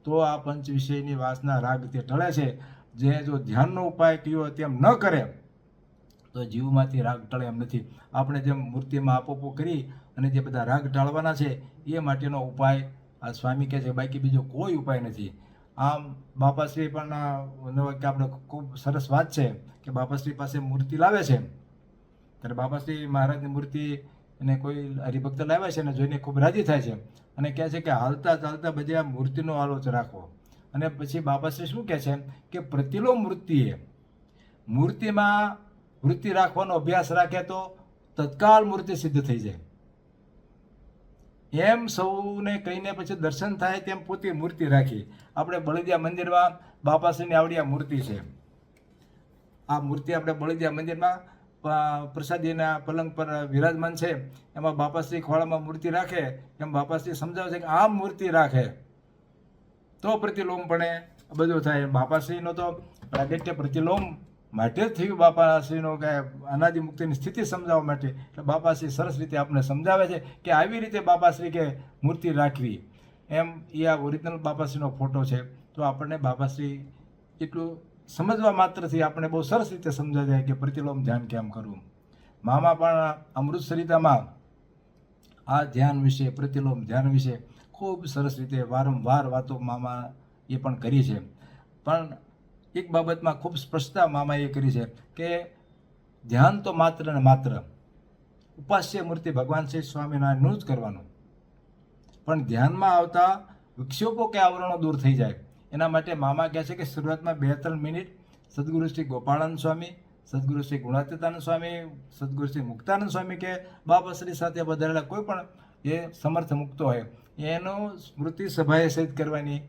તો આ પંચ વિષયની વાસના રાગ તે ટળે છે. જે જો ધ્યાનનો ઉપાય કયો તેમ ન કરે તો જીવમાંથી રાગ ટળે એમ નથી. આપણે જેમ મૂર્તિમાં આપોપો કરી અને જે બધા રાગ ટાળવાના છે એ માટેનો ઉપાય આ સ્વામી કહે છે, બાકી બીજો કોઈ ઉપાય નથી. આમ બાપાશ્રી પણ કે આપણે ખૂબ સરસ વાત છે કે બાપાશ્રી પાસે મૂર્તિ લાવે છે ત્યારે બાપાશ્રી મહારાજની મૂર્તિ અને કોઈ હરિભક્ત લાવ્યા છે અને જોઈને ખૂબ રાજી થાય છે અને કહે છે કે હાલતા ચાલતા બધે આ મૂર્તિનો આલોચ રાખવો. અને પછી બાપાશ્રી શું કહે છે કે પ્રતિલોમ વૃત્તિએ મૂર્તિમાં વૃત્તિ રાખવાનો અભ્યાસ રાખે તો તત્કાળ મૂર્તિ સિદ્ધ થઈ જાય. એમ સૌને કહીને પછી દર્શન થાય તેમ પોતે મૂર્તિ રાખી. આપણે બળદિયા મંદિરમાં બાપાશ્રીની આવડી આ મૂર્તિ છે. આ મૂર્તિ આપણે બળદિયા મંદિરમાં પ્રસાદીના પલંગ પર વિરાજમાન છે. એમાં બાપાશ્રી ખોળામાં મૂર્તિ રાખે એમ બાપાશ્રી સમજાવે છે કે આમ મૂર્તિ રાખે તો પ્રતિલોમપણે બધું થાય. બાપાશ્રીનો તો પ્રાગટ્ય પ્રતિલોમ માટે જ થયું. બાપાશ્રીનો કે અનાદિ મુક્તિની સ્થિતિ સમજાવવા માટે. એટલે બાપાશ્રી સરસ રીતે આપણને સમજાવે છે કે આવી રીતે બાપાશ્રી કે મૂર્તિ રાખવી એમ. એ આ ઓરિજિનલ બાપાશ્રીનો ફોટો છે. તો આપણને બાપાશ્રી એટલું સમજવા માત્રથી આપણે બહુ સરસ રીતે સમજાય જાય કે પ્રતિલોમ ધ્યાન કેમ કરવું. મામા પણ અમૃત સરિતામાં આ ધ્યાન વિશે, પ્રતિલોમ ધ્યાન વિશે ખૂબ સરસ રીતે વારંવાર વાતો મામા એ પણ કરી છે. પણ એક બાબતમાં ખૂબ સ્પષ્ટતા મામાએ કરી છે કે ધ્યાન તો માત્ર ને માત્ર ઉપાસ્ય મૂર્તિ ભગવાન શ્રી સ્વામિનારાયણનું જ કરવાનું, પણ ધ્યાનમાં આવતા વિક્ષેપો કે આવરણો દૂર થઈ જાય એના માટે મામા કહે છે કે શરૂઆતમાં 2-3 મિનિટ સદગુરુ શ્રી ગોપાળાનંદ સ્વામી, સદગુરુ શ્રી ગુણાતીતાનંદ સ્વામી, સદગુરુ શ્રી મુક્તાનંદ સ્વામી કે બાપાશ્રી સાથે વધારેલા કોઈ પણ એ સમર્થ મુક્તો હોય એનો સ્મૃતિ સભાએ સહિત કરવાની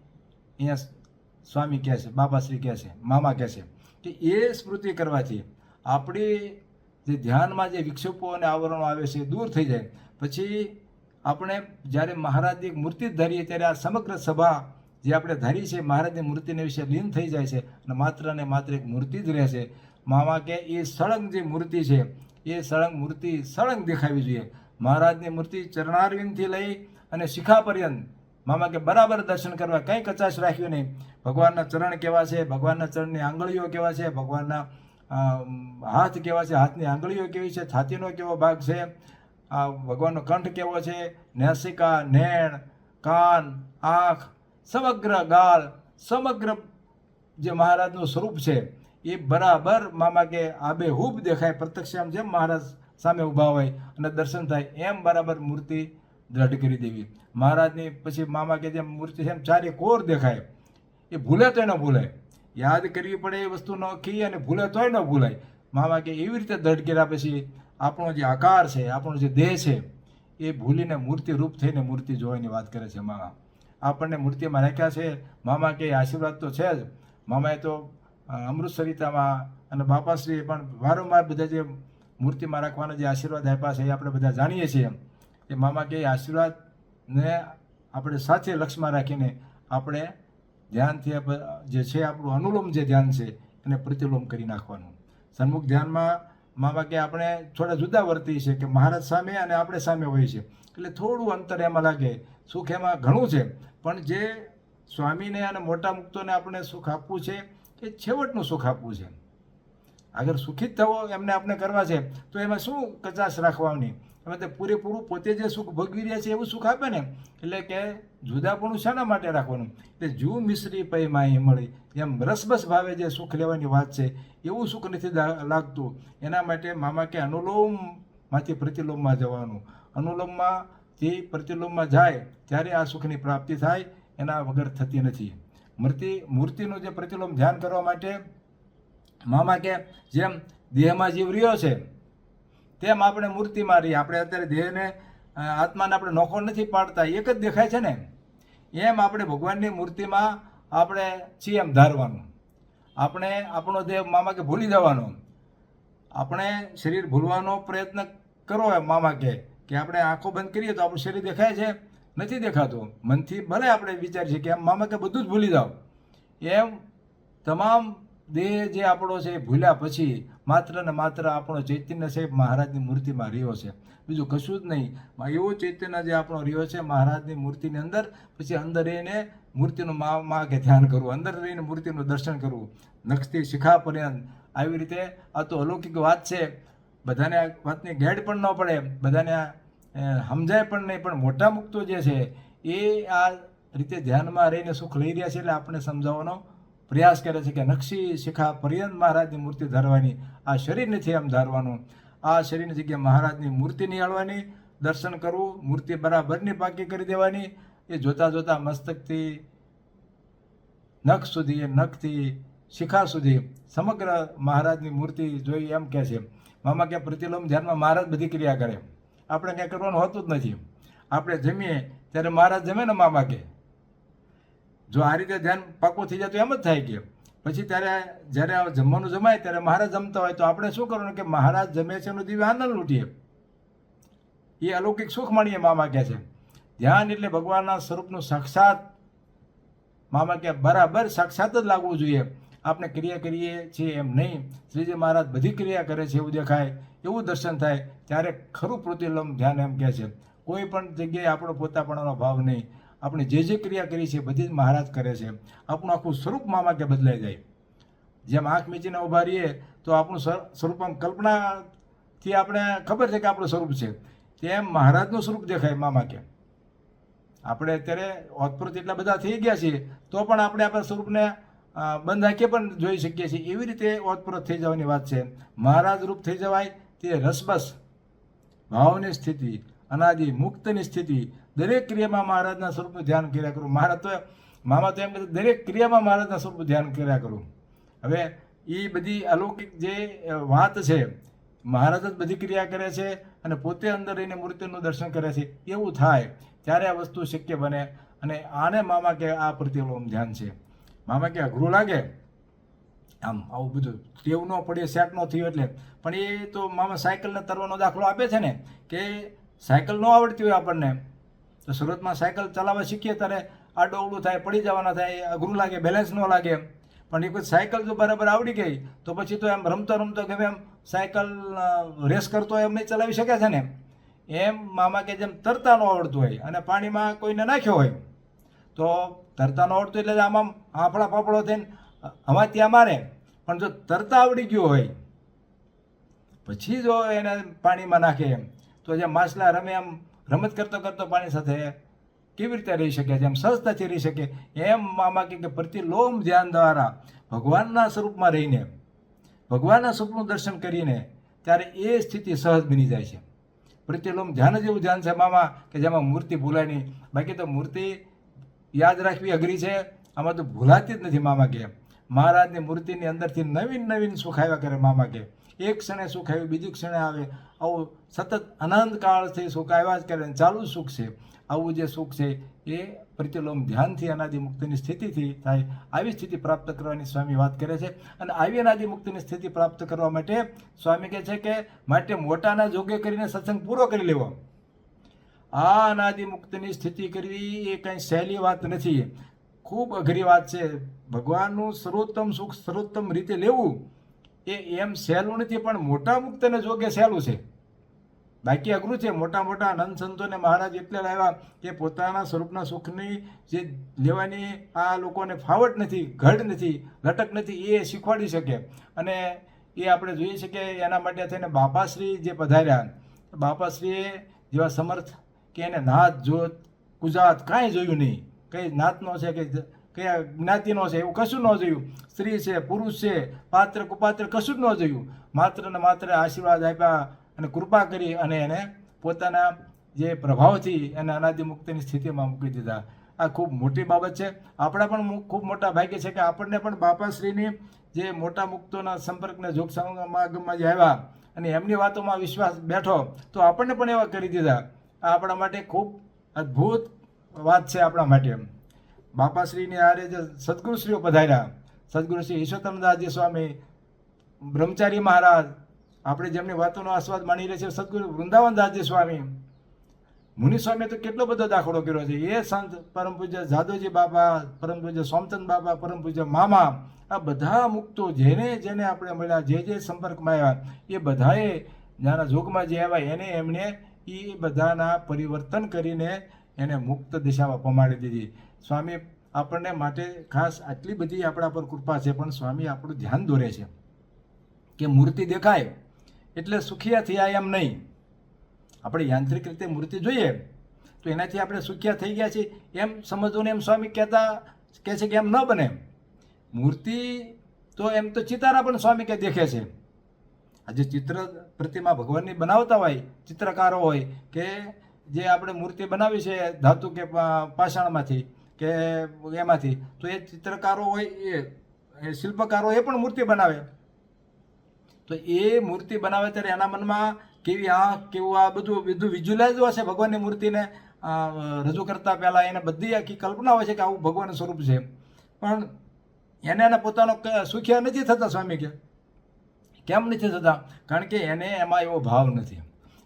અહીંયા સ્વામી કહે છે, બાપાશ્રી કહે છે, મામા કહે છે કે એ સ્મૃતિ કરવાથી આપણી જે ધ્યાનમાં જે વિક્ષેપો અને આવરણો આવે છે એ દૂર થઈ જાય. પછી આપણે જ્યારે મહારાજની મૂર્તિ જ ધારીએ ત્યારે આ સમગ્ર સભા જે આપણે ધારી છે મહારાજની મૂર્તિને વિશે લીન થઈ જાય છે અને માત્ર ને માત્ર એક મૂર્તિ જ રહે છે. મામા કે એ સળંગ જે મૂર્તિ છે એ સળંગ મૂર્તિ સળંગ દેખાવી જોઈએ. મહારાજની મૂર્તિ ચરણારવિંદથી લઈ અને શિખા પર્યંત મામા કે બરાબર દર્શન કરવા, કંઈ કચાશ રાખ્યું નહીં. ભગવાનના ચરણ કેવા છે, ભગવાનના ચરણની આંગળીઓ કેવા છે, ભગવાનના હાથ કેવા છે, હાથની આંગળીઓ કેવી છે, છાતીનો કેવો ભાગ છે, ભગવાનનો કંઠ કેવો છે, નાસિકા, નેણ, કાન, આંખ, સમગ્ર ગાળ, સમગ્ર જે મહારાજનું સ્વરૂપ છે એ બરાબર મામા કે આબેહૂબ દેખાય. પ્રત્યક્ષ આમ જેમ મહારાજ સામે ઊભા હોય અને દર્શન થાય એમ બરાબર મૂર્તિ દ્રઢ કરી દેવી. મહારાજની પછી મામા કે જેમ મૂર્તિ છે એમ ચારે કોર દેખાય. એ ભૂલે તોય ન ભૂલાય, યાદ કરવી પડે એ વસ્તુ ન કી અને ભૂલે તોય ન ભૂલાય. મામા કે એવી રીતે દ્રઢ કર્યા પછી આપણો જે આકાર છે, આપણો જે દેહ છે એ ભૂલીને મૂર્તિ રૂપ થઈને મૂર્તિ જોવાની વાત કરે છે મામા. આપણને મૂર્તિમાં રાખ્યા છે મામા કે આશીર્વાદ તો છે જ. મામાએ તો અમૃત સરિતામાં અને બાપાશ્રીએ પણ વારંવાર બધા જે મૂર્તિમાં રાખવાના જે આશીર્વાદ આપ્યા છે એ આપણે બધા જાણીએ છીએ. એ મામા કે આશીર્વાદને આપણે સાથે લક્ષમાં રાખીને આપણે ધ્યાનથી જે છે આપણું અનુલોમ જે ધ્યાન છે એને પ્રતિલોમ કરી નાખવાનું. સન્મુખ ધ્યાનમાં મામા કે આપણે થોડા જુદા વર્તીએ છીએ કે મહારાજ સામે અને આપણે સામે હોઈએ છીએ એટલે થોડું અંતર એમાં લાગે. સુખ એમાં ઘણું છે પણ જે સ્વામીને અને મોટા મુક્તોને આપણે સુખ આપવું છે એ છેવટનું સુખ આપવું છે. અગર સુખિત થવો એમને આપણે કરવા છે તો એમાં શું કચાશ રાખવાની? એમાં તે પૂરેપૂરું પોતે જે સુખ ભોગવી રહ્યા છે એવું સુખ આપે ને. એટલે કે જુદાપણું શાના માટે રાખવાનું? એટલે જૂ મિશ્રી પૈ માહી મળી એમ રસબસ ભાવે જે સુખ લેવાની વાત છે એવું સુખ નથી લાગતું. એના માટે મામા કે અનુલોમમાંથી પ્રતિલોમમાં જવાનું. અનુલોમમાંથી પ્રતિલોમમાં જાય ત્યારે આ સુખની પ્રાપ્તિ થાય, એના વગર થતી નથી. મૂર્તિનું જે પ્રતિલોમ ધ્યાન કરવા માટે મામા કે જેમ દેહમાં જીવ રહ્યો છે તેમ આપણે મૂર્તિમાં રહીએ. આપણે અત્યારે દેહને આત્માને આપણે નોખો નથી પાડતા, એક જ દેખાય છે ને. એમ આપણે ભગવાનની મૂર્તિમાં આપણે છીએ એમ ધારવાનું. આપણે આપણો દેહ મામા કે ભૂલી જવાનો. આપણે શરીર ભૂલવાનો પ્રયત્ન કરો એમ મામા કે આપણે આંખો બંધ કરીએ તો આપણું શરીર દેખાય છે? નથી દેખાતું. મનથી ભલે આપણે વિચારીએ કે એમ મામા કે બધું જ ભૂલી જાઓ. એમ તમામ દેહ જે આપણો છે ભૂલ્યા પછી માત્ર ને માત્ર આપણો ચૈતન્ય છે મહારાજની મૂર્તિમાં રહ્યો છે, બીજું કશું જ નહીં. એવો ચૈતન્ય જે આપણો રહ્યો છે મહારાજની મૂર્તિની અંદર, પછી અંદર રહીને મૂર્તિનું મા કે ધ્યાન કરવું, અંદર રહીને મૂર્તિનું દર્શન કરવું, નખથી શિખા પર્યંત. આવી રીતે આ તો અલૌકિક વાત છે. બધાને આ વાતની ગેડ પણ ન પડે, બધાને સમજાય પણ નહીં, પણ મોટા મુક્તો જે છે એ આ રીતે ધ્યાનમાં રહીને સુખ લઈ રહ્યા છે એટલે આપણે સમજાવવાનો પ્રયાસ કરે છે કે નક્ષી શિખા પર્યંત મહારાજની મૂર્તિ ધારવાની. આ શરીર નથી એમ ધારવાનું. આ શરીરની જગ્યાએ મહારાજની મૂર્તિ નિહાળવાની, દર્શન કરવું, મૂર્તિ બરાબરની પાકી કરી દેવાની. એ જોતાં જોતાં મસ્તકથી નખ સુધી, નખથી શિખા સુધી સમગ્ર મહારાજની મૂર્તિ જોઈ. એમ કહે છે મામા કે પ્રતિલોમ ધ્યાનમાં મહારાજ બધી ક્રિયા કરે, આપણે કંઈ કરવાનું હોતું જ નથી. આપણે જમીએ ત્યારે મહારાજ જમે ને મામા કે. જો આ રીતે ધ્યાન પાકું થઈ જાય તો એમ જ થાય કે પછી ત્યારે જ્યારે જમવાનું જમાય ત્યારે મહારાજ જમતા હોય તો આપણે શું કરવાનું કે મહારાજ જમે છે એનું દિવ્ય આનંદ લૂંટીએ, એ અલૌકિક સુખ માણીએ. મામા કહે છે ધ્યાન એટલે ભગવાનના સ્વરૂપનું સાક્ષાત, મામા કે બરાબર સાક્ષાત જ લાગવું જોઈએ. આપણે ક્રિયા કરીએ છીએ એમ નહીં. શ્રીજી મહારાજ બધી ક્રિયા કરે છે એવું દેખાય, એવું દર્શન થાય ત્યારે ખરું પ્રતિલોમ ધ્યાન એમ કહે છે. કોઈ પણ જગ્યાએ આપણો પોતાપણાનો ભાવ નહીં. આપણે જે ક્રિયા કરી છે બધી જ મહારાજ કરે છે. આપણું આખું સ્વરૂપ મામા કે બદલાઈ જાય. જેમ આંખ મીચીને ઊભા રહીએ તો આપણું સ્વરૂપ આમ કલ્પનાથી આપણે ખબર છે કે આપણું સ્વરૂપ છે, તેમ મહારાજનું સ્વરૂપ દેખાય મામા કે. આપણે અત્યારે ઓતપ્રોત એટલા બધા થઈ ગયા છીએ તો પણ આપણે આપણા સ્વરૂપને બંધ આંખે પણ જોઈ શકીએ છીએ. એવી રીતે ઓતપ્રોત થઈ જવાની વાત છે. મહારાજ રૂપ થઈ જવાય તે રસબસ ભાવની સ્થિતિ, અનાદિ મુક્તની સ્થિતિ. દરેક ક્રિયામાં મહારાજના સ્વરૂપનું ધ્યાન કર્યા કરું. મહારાજ તો મામા તો એમ કહે દરેક ક્રિયામાં મહારાજના સ્વરૂપનું ધ્યાન કર્યા કરું. હવે એ બધી અલૌકિક જે વાત છે, મહારાજ જ બધી ક્રિયા કરે છે અને પોતે અંદર રહીને મૂર્તિનું દર્શન કરે છે, એવું થાય ત્યારે આ વસ્તુ શક્ય બને. અને આને મામા કે આ પ્રતિલોમ ધ્યાન છે. મામા કે અઘરું લાગે આમ, આવું બધું ટેવ ન પડે, સેટ ન થયું એટલે. પણ એ તો મામા સાયકલને તરવાનો દાખલો આપે છે ને કે સાયકલ ન આવડતી હોય આપણને તો શરૂઆતમાં સાયકલ ચલાવવા શીખીએ ત્યારે આડો અવડું થાય, પડી જવાના થાય, અઘરું લાગે, બેલેન્સ ન લાગે. પણ એક સાયકલ જો બરાબર આવડી ગઈ તો પછી તો એમ રમતો રમતો ગમે એમ સાયકલ રેસ કરતો એમ નહીં ચલાવી શકે છે ને. એમ મામા કે જેમ તરતા ન આવડતું હોય અને પાણીમાં કોઈને નાખ્યો હોય તો તરતા ન આવડતું એટલે આમ આફળા પાપડો થઈને આમાં ત્યાં મારે. પણ જો તરતા આવડી ગયું હોય પછી જો એને પાણીમાં નાખે તો જેમ માછલા રમે એમ રમત કરતો કરતો પાણી સાથે કેવી રીતે રહી શકે છે, એમ સહજતાથી રહી શકે. એમ મામા કે પ્રતિલોમ ધ્યાન દ્વારા ભગવાનના સ્વરૂપમાં રહીને ભગવાનના સ્વરૂપનું દર્શન કરીને ત્યારે એ સ્થિતિ સહજ બની જાય છે. પ્રતિલોમ ધ્યાન જ એવું ધ્યાન છે મામા કે જેમાં મૂર્તિ ભૂલાય નહીં. બાકી તો મૂર્તિ યાદ રાખવી અઘરી છે, આમાં તો ભૂલાતી જ નથી મામા કે. મહારાજની મૂર્તિની અંદરથી નવીન નવીન સુખ આવ્યા કરે મામા કે. એક ક્ષણે સુખ આવ્યું, બીજી ક્ષણે આવે, આવું સતત અનંત કાળથી સુખ આવ્યા જ કરે, ચાલુ સુખ છે. આવું જે સુખ છે એ પ્રતિલોમ ધ્યાનથી અનાદિ મુક્તિની સ્થિતિથી થાય. આવી સ્થિતિ પ્રાપ્ત કરવાની સ્વામી વાત કરે છે. અને આવી અનાદિ મુક્તિની સ્થિતિ પ્રાપ્ત કરવા માટે સ્વામી કહે છે કે માટે મોટાના જોગે કરીને સત્સંગ પૂરો કરી લેવો. આ અનાદિ મુક્તિની સ્થિતિ કરવી એ કંઈ સહેલી વાત નથી, ખૂબ અઘરી વાત છે. ભગવાનનું સર્વોત્તમ સુખ સર્વોત્તમ રીતે લેવું એ એમ સહેલું નથી, પણ મોટા મુક્તને જોગે સહેલું છે. બાકી અઘરું છે. મોટા મોટા અનંત સંતોને મહારાજ એટલે લાવ્યા કે પોતાના સ્વરૂપના સુખની જે લેવાની આ લોકોને ફાવટ નથી, ઘડ નથી, લટક નથી, એ શીખવાડી શકે. અને એ આપણે જોઈએ છે કે એના માટે થઈને બાપાશ્રી જે પધાર્યા, બાપાશ્રીએ જેવા સમર્થ કે એને નાત જોત કુજાત કાંઈ જોયું નહીં, કઈ નાતનો છે કે કયા જ્ઞાતિનો છે એવું કશું ન જોયું, સ્ત્રી છે પુરુષ છે પાત્ર કુપાત્ર કશું જ ન જોયું. માત્ર ને માત્ર આશીર્વાદ આપ્યા અને કૃપા કરી અને એને પોતાના જે પ્રભાવથી એને અનાદિ મુક્તિની સ્થિતિમાં મૂકી દીધા. આ ખૂબ મોટી બાબત છે. આપણા પણ ખૂબ મોટા ભાગ્ય છે કે આપણને પણ બાપાશ્રીની જે મોટા મુક્તોના સંપર્કને જોગ સમાગમમાં જે આવ્યા અને એમની વાતોમાં વિશ્વાસ બેઠો તો આપણને પણ એવા કરી દીધા. આ આપણા માટે ખૂબ અદ્ભુત વાત છે. આપણા માટે બાપાશ્રીની આરે જે સદગુરુશ્રીઓ પધાર્યા, સદગુરુશ્રી ઈશ્વરદાસજી સ્વામી, બ્રહ્મચારી મહારાજ, આપણે જેમની વાતોનો આસ્વાદ માણી રહ્યા છે સદગુરુ વૃંદાવનદાસજી સ્વામી, મુનિ સ્વામી તો કેટલો બધો દાખલો કર્યો છે. એ સંત પરમ પૂજ્ય જાદવજી બાપા, પરમ પૂજ્ય સોમચંદ બાપા, પરમ પૂજ્ય મામા, આ બધા મુક્તો જેને જેને આપણે મળ્યા, જે સંપર્કમાં આવ્યા, એ બધાએ જેના જોગમાં જે આવ્યા એને એમણે એ બધાના પરિવર્તન કરીને એને મુક્ત દિશામાં પમાડી દીધી. સ્વામી આપણને માટે ખાસ આટલી બધી આપણા પર કૃપા છે, પણ સ્વામી આપણું ધ્યાન દોરે છે કે મૂર્તિ દેખાય એટલે સુખિયા થયા એમ નહીં. આપણે યાંત્રિક રીતે મૂર્તિ જોઈએ તો એનાથી આપણે સુખિયા થઈ ગયા છીએ એમ સમજવું ને એમ સ્વામી કહે છે કે એમ ન બને. મૂર્તિ તો એમ તો ચિતારા પણ સ્વામી કે દેખે છે. આજે ચિત્ર પ્રતિમા ભગવાનની બનાવતા હોય ચિત્રકારો હોય કે જે આપણે મૂર્તિ બનાવી છે ધાતુ કે પાષાણમાંથી કે એમાંથી, તો એ ચિત્રકારો હોય એ શિલ્પકારો એ પણ મૂર્તિ બનાવે. તો એ મૂર્તિ બનાવે ત્યારે એના મનમાં કેવી આંખ કેવું આ બધું વિઝ્યુલાઇઝ હશે ભગવાનની મૂર્તિને રજૂ કરતા પહેલાં એને બધી આખી કલ્પના હોય છે કે આવું ભગવાનનું સ્વરૂપ છે. પણ એને પોતાનો સુખ્યા નથી થતા. સ્વામી કે કેમ નથી થતા? કારણ કે એને એમાં એવો ભાવ નથી.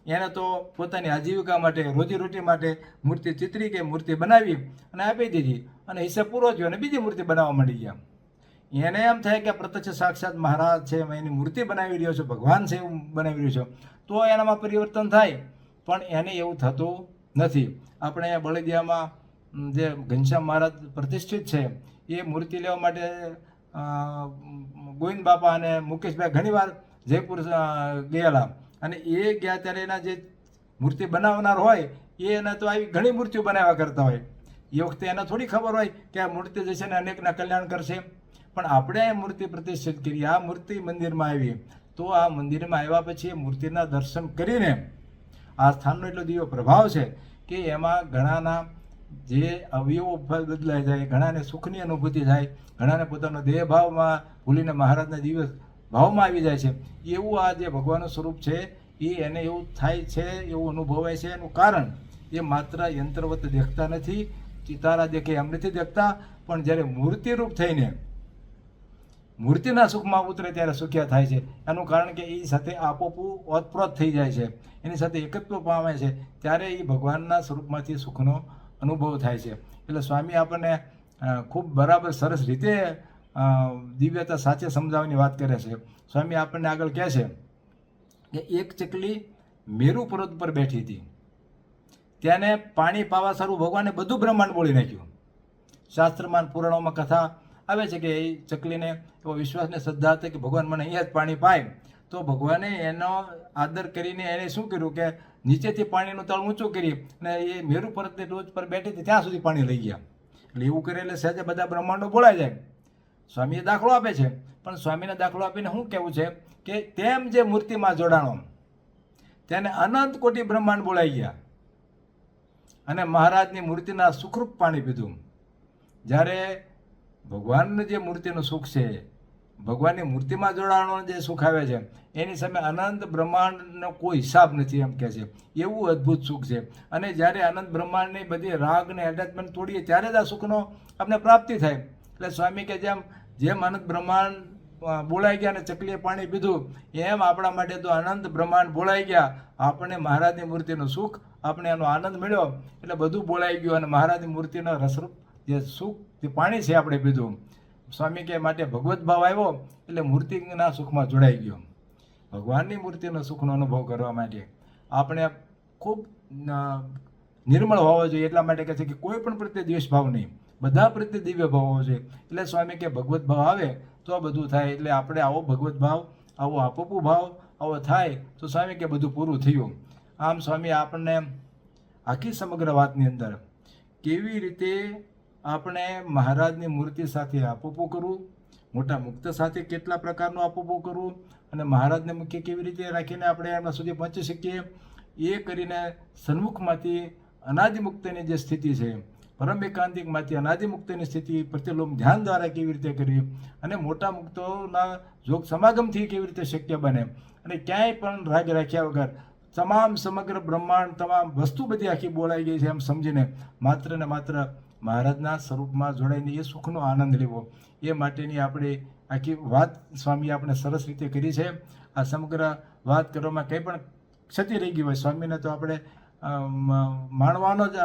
એને તો પોતાની આજીવિકા માટે રોજીરોટી માટે મૂર્તિ ચિત્રી કે મૂર્તિ બનાવી અને આપી દીધી અને હિસાબ પૂરો થયો અને બીજી મૂર્તિ બનાવવા માંડી ગયા. એને એમ થાય કે પ્રત્યક્ષ સાક્ષાત મહારાજ છે, એની મૂર્તિ બનાવી રહ્યો છે, ભગવાન છે એવું બનાવી રહ્યો છે, તો એનામાં પરિવર્તન થાય. પણ એને એવું થતું નથી. આપણે અહીંયા બળદિયામાં જે ઘનશ્યામ મહારાજ પ્રતિષ્ઠિત છે એ મૂર્તિ લેવા માટે ગોવિંદ બાપા અને મુકેશભાઈ ઘણીવાર જયપુર ગયેલા અને એ ગયા ત્યારે એના જે મૂર્તિ બનાવનાર હોય એને તો આવી ઘણી મૂર્તિઓ બનાવ્યા કરતા હોય. એ વખતે એને થોડી ખબર હોય કે આ મૂર્તિ જશે ને અનેકના કલ્યાણ કરશે. પણ આપણે મૂર્તિ પ્રતિષ્ઠિત કરી, આ મૂર્તિ મંદિરમાં આવી, તો આ મંદિરમાં આવ્યા પછી મૂર્તિના દર્શન કરીને આ સ્થાનનો એટલો દિવ્ય પ્રભાવ છે કે એમાં ઘણાના જે અવયવો બદલાઈ જાય, ઘણાને સુખની અનુભૂતિ થાય, ઘણાને પોતાનો દેહ ભાવમાં ભૂલીને મહારાજના દિવ્ય ભાવમાં આવી જાય છે. એવું આ જે ભગવાનનું સ્વરૂપ છે એ એને એવું થાય છે, એવું અનુભવાય છે. એનું કારણ એ માત્ર યંત્રવત દેખતા નથી, ચિતારા દેખે એમ નથી દેખતા, પણ જ્યારે મૂર્તિરૂપ થઈને મૂર્તિના સુખમાં ઉતરે ત્યારે સુખ્યા થાય છે. એનું કારણ કે એ સાથે આપોપું ઓતપ્રોત થઈ જાય છે, એની સાથે એકત્વ પામે છે, ત્યારે એ ભગવાનના સ્વરૂપમાંથી સુખનો અનુભવ થાય છે. એટલે સ્વામી આપણને ખૂબ બરાબર સરસ રીતે દિવ્યતા સાચે સમજાવવાની વાત કરે છે. સ્વામી આપણને આગળ કહે છે કે એક ચકલી મેરુ પર્વત પર બેઠી હતી, તેને પાણી પાવા સારું ભગવાને બધું બ્રહ્માંડ બોલી નાખ્યું. શાસ્ત્રમાં પુરાણોમાં કથા આવે છે કે એ ચકલીને એવો વિશ્વાસને શ્રદ્ધા હતી કે ભગવાન મને અહીંયા જ પાણી પાય, તો ભગવાને એનો આદર કરીને એને શું કર્યું કે નીચેથી પાણીનું તળ ઊંચું કરી અને એ મેરુ પર્વતની ટોચ પર બેઠી હતી ત્યાં સુધી પાણી લઈ ગયા. એટલે એવું કરે એટલે સહેજે બધા બ્રહ્માંડો બોલાઈ જાય. સ્વામીએ દાખલો આપે છે, પણ સ્વામીને દાખલો આપીને શું કહેવું છે કે તેમ જે મૂર્તિમાં જોડાણો તેને અનંત કોટી બ્રહ્માંડ બોલાઈ ગયા અને મહારાજની મૂર્તિના સુખરૂપ પાણી પીધું. જ્યારે ભગવાનનું જે મૂર્તિનું સુખ છે ભગવાનની મૂર્તિમાં જોડાવાનો જે સુખ આવે છે એની સામે અનંત બ્રહ્માંડનો કોઈ હિસાબ નથી એમ કહે છે. એવું અદ્ભુત સુખ છે. અને જ્યારે અનંત બ્રહ્માંડની બધી રાગ ને એટેચમેન્ટ તોડીએ ત્યારે જ આ સુખનો આપણે પ્રાપ્તિ થાય. એટલે સ્વામી કે જેમ અનંત બ્રહ્માંડ બોલાઈ ગયા અને ચકલીએ પાણી પીધું, એમ આપણા માટે તો અનંત બ્રહ્માંડ બોલાઈ ગયા. આપણને મહારાજની મૂર્તિનું સુખ, આપણે એનો આનંદ મળ્યો એટલે બધું બોલાઈ ગયું અને મહારાજની મૂર્તિનો રસરૂપ જે સુખ, જે પાણી છે આપણે પીધું. સ્વામી કે માટે ભગવત ભાવ આવ્યો એટલે મૂર્તિના સુખમાં જોડાઈ ગયો. ભગવાનની મૂર્તિનો સુખનો અનુભવ કરવા માટે આપણે ખૂબ નિર્મળ હોવો જોઈએ. એટલા માટે કહે છે કે કોઈ પણ પ્રત્યે દ્વેષ ભાવ નહીં, બધા પ્રત્યે દિવ્ય ભાવ હોવો જોઈએ. એટલે સ્વામી કે ભગવત ભાવ આવે તો આ બધું થાય. એટલે આપણે આવો ભગવત ભાવ, આવો આપોપો ભાવ આવો થાય તો સ્વામી કે બધું પૂરું થયું. આમ સ્વામી આપણને આખી સમગ્ર વાતની અંદર કેવી રીતે આપણે મહારાજની મૂર્તિ સાથે આપોપો કરવું, મોટા મુક્ત સાથે કેટલા પ્રકારનું આપોપો કરવું અને મહારાજને મુખ્ય કેવી રીતે રાખીને આપણે એમના સુધી પહોંચી શકીએ, એ કરીને સન્મુખમાંથી અનાદિમુક્તની જે સ્થિતિ છે, પરમ એકાંતિકમાંથી અનાદિમુક્તની સ્થિતિ પ્રત્યેલોમ ધ્યાન દ્વારા કેવી રીતે કરવી અને મોટા મુક્તોના જોગ સમાગમથી કેવી રીતે શક્ય બને અને ક્યાંય પણ રાગ રાખ્યા વગર તમામ સમગ્ર બ્રહ્માંડ, તમામ વસ્તુ બધી આખી બોલાઈ ગઈ છે એમ સમજીને માત્ર ને માત્ર મહારાજના સ્વરૂપમાં જોડાઈને એ સુખનો આનંદ લેવો, એ માટેની આપણે આખી વાત સ્વામીએ આપણે સરસ રીતે કરી છે. આ સમગ્ર વાત કરવામાં કંઈ પણ ક્ષતિ રહી ગઈ હોય, સ્વામીને તો આપણે માણવાનો જ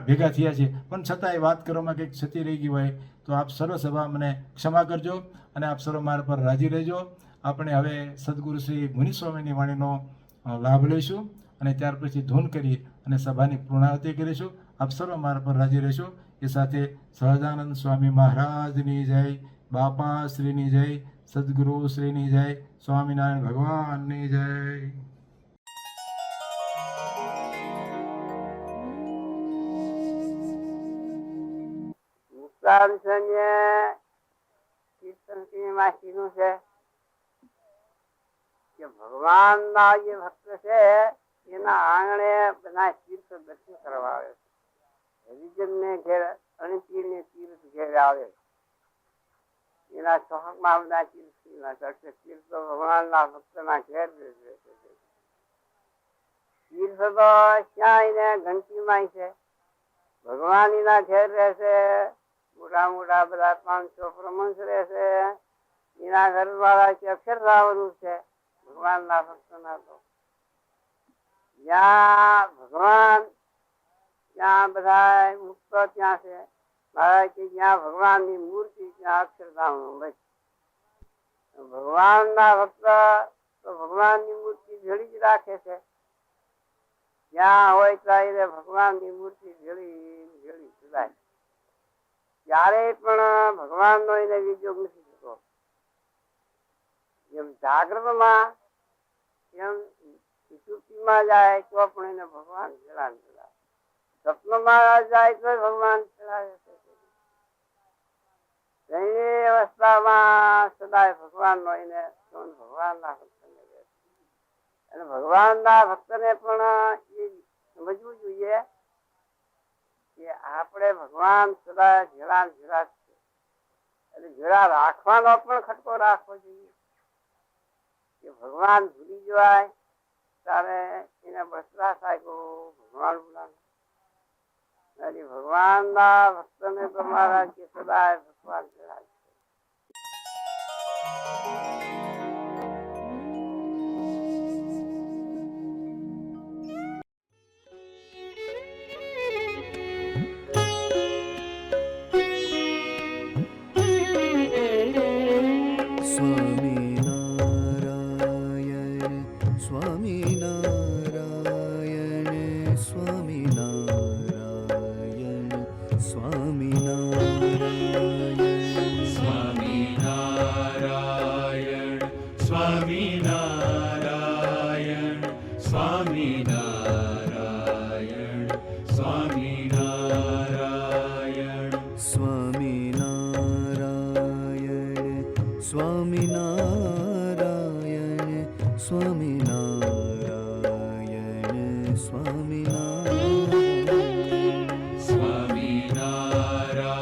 ભેગા થયા છે, પણ છતાંય વાત કરવામાં કંઈક ક્ષતિ રહી ગઈ હોય તો આપ સર્વ સભા મને ક્ષમા કરજો અને આપ સર્વ મારા પર રાજી રહેજો. આપણે હવે સદગુરુ શ્રી મુનિ સ્વામીની વાણીનો લાભ લઈશું અને ત્યાર પછી ધૂન કરી અને સભાની પૂર્ણાહુતિ કરીશું. આપ સર્વ મારા પર રાજી રહેશો. એ સાથે સહજાનંદ સ્વામી મહારાજની જય, બાપા શ્રીની જય, સદગુરુ શ્રીની જય, સ્વામિનારાયણ ભગવાનની જય. ભગવાનના જે ભક્ત છે એના આંગણે બધા તીર્થ દર્શન કરવા આવે છે. હરિજન ને ઘેર અણતીર ને તીર્થ ઘેર આવે, એના ચોકમાં બધા તીર્થ ભગવાનના ભક્તના ઘેર તીર્થ તો ક્યાંય ને ઘંટીમાં છે. ભગવાન એના ઘેર રહેશે, મોટા મોટા બધા 500 પ્રમંસ રહેશે. એના ઘર વાળા છે અક્ષરધામનું છે ભગવાનના ભક્તના. તો જ્યાં ભગવાન ત્યાં બધા મુક્ત ત્યાં છે. મહારાજ કે જ્યાં ભગવાનની મૂર્તિ ત્યાં અક્ષરધામનું બસ. ભગવાનના ભક્ત તો ભગવાનની મૂર્તિ ભેળી જ રાખે છે. જ્યાં હોય ત્યારે ભગવાનની મૂર્તિ ભેળી ભેળી સુધાય. ક્યારેય પણ ભગવાનનો એને વિજોગ નથી થતો. જેમ જાગ્રતમાં એમ સુષુપ્તિમાં જાય તો પણ એને ભગવાન ભેળા ભેળા, સ્વપ્નમાં જાય તો ભગવાન ભેળા. એની અવસ્થામાં સદાય ભગવાનનો એને ભગવાનના ભક્તને અને ભગવાનના ભક્તને પણ એ સમજવું જોઈએ કે આપણે ભગવાન સદા ભેળા ભેળા છે. એટલે ભેળા રાખવાનો પણ ખટકો રાખવો જોઈએ કે ભગવાન ભૂલી જવાય ત્યારે એને બસરા થાય તો ભગવાન બોલાવે. ભગવાનના ભક્તને તો મહારાજ કે સદાય ભગવાન ભેળા છે.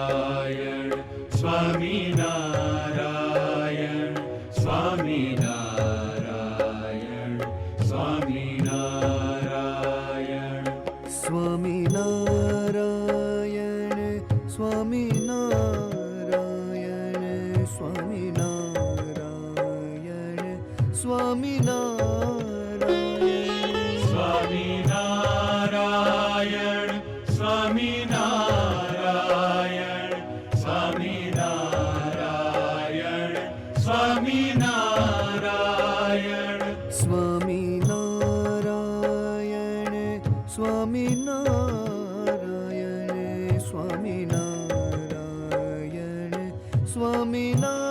સ્વામિનારાયણ, સ્વામિનારાયણ, સ્વામિનારાયણ સ્વામિનારાયણ સ્વામિનારાયણ સ્વામિનારાયણ સ્વામિનારાયણ સ્વામિનારાયણ સ્વામિનારાયણ સ્વામિનારાયણ સ્વામિનારાયણ સ્વામિનારાયણ સ્વામિનારાયણ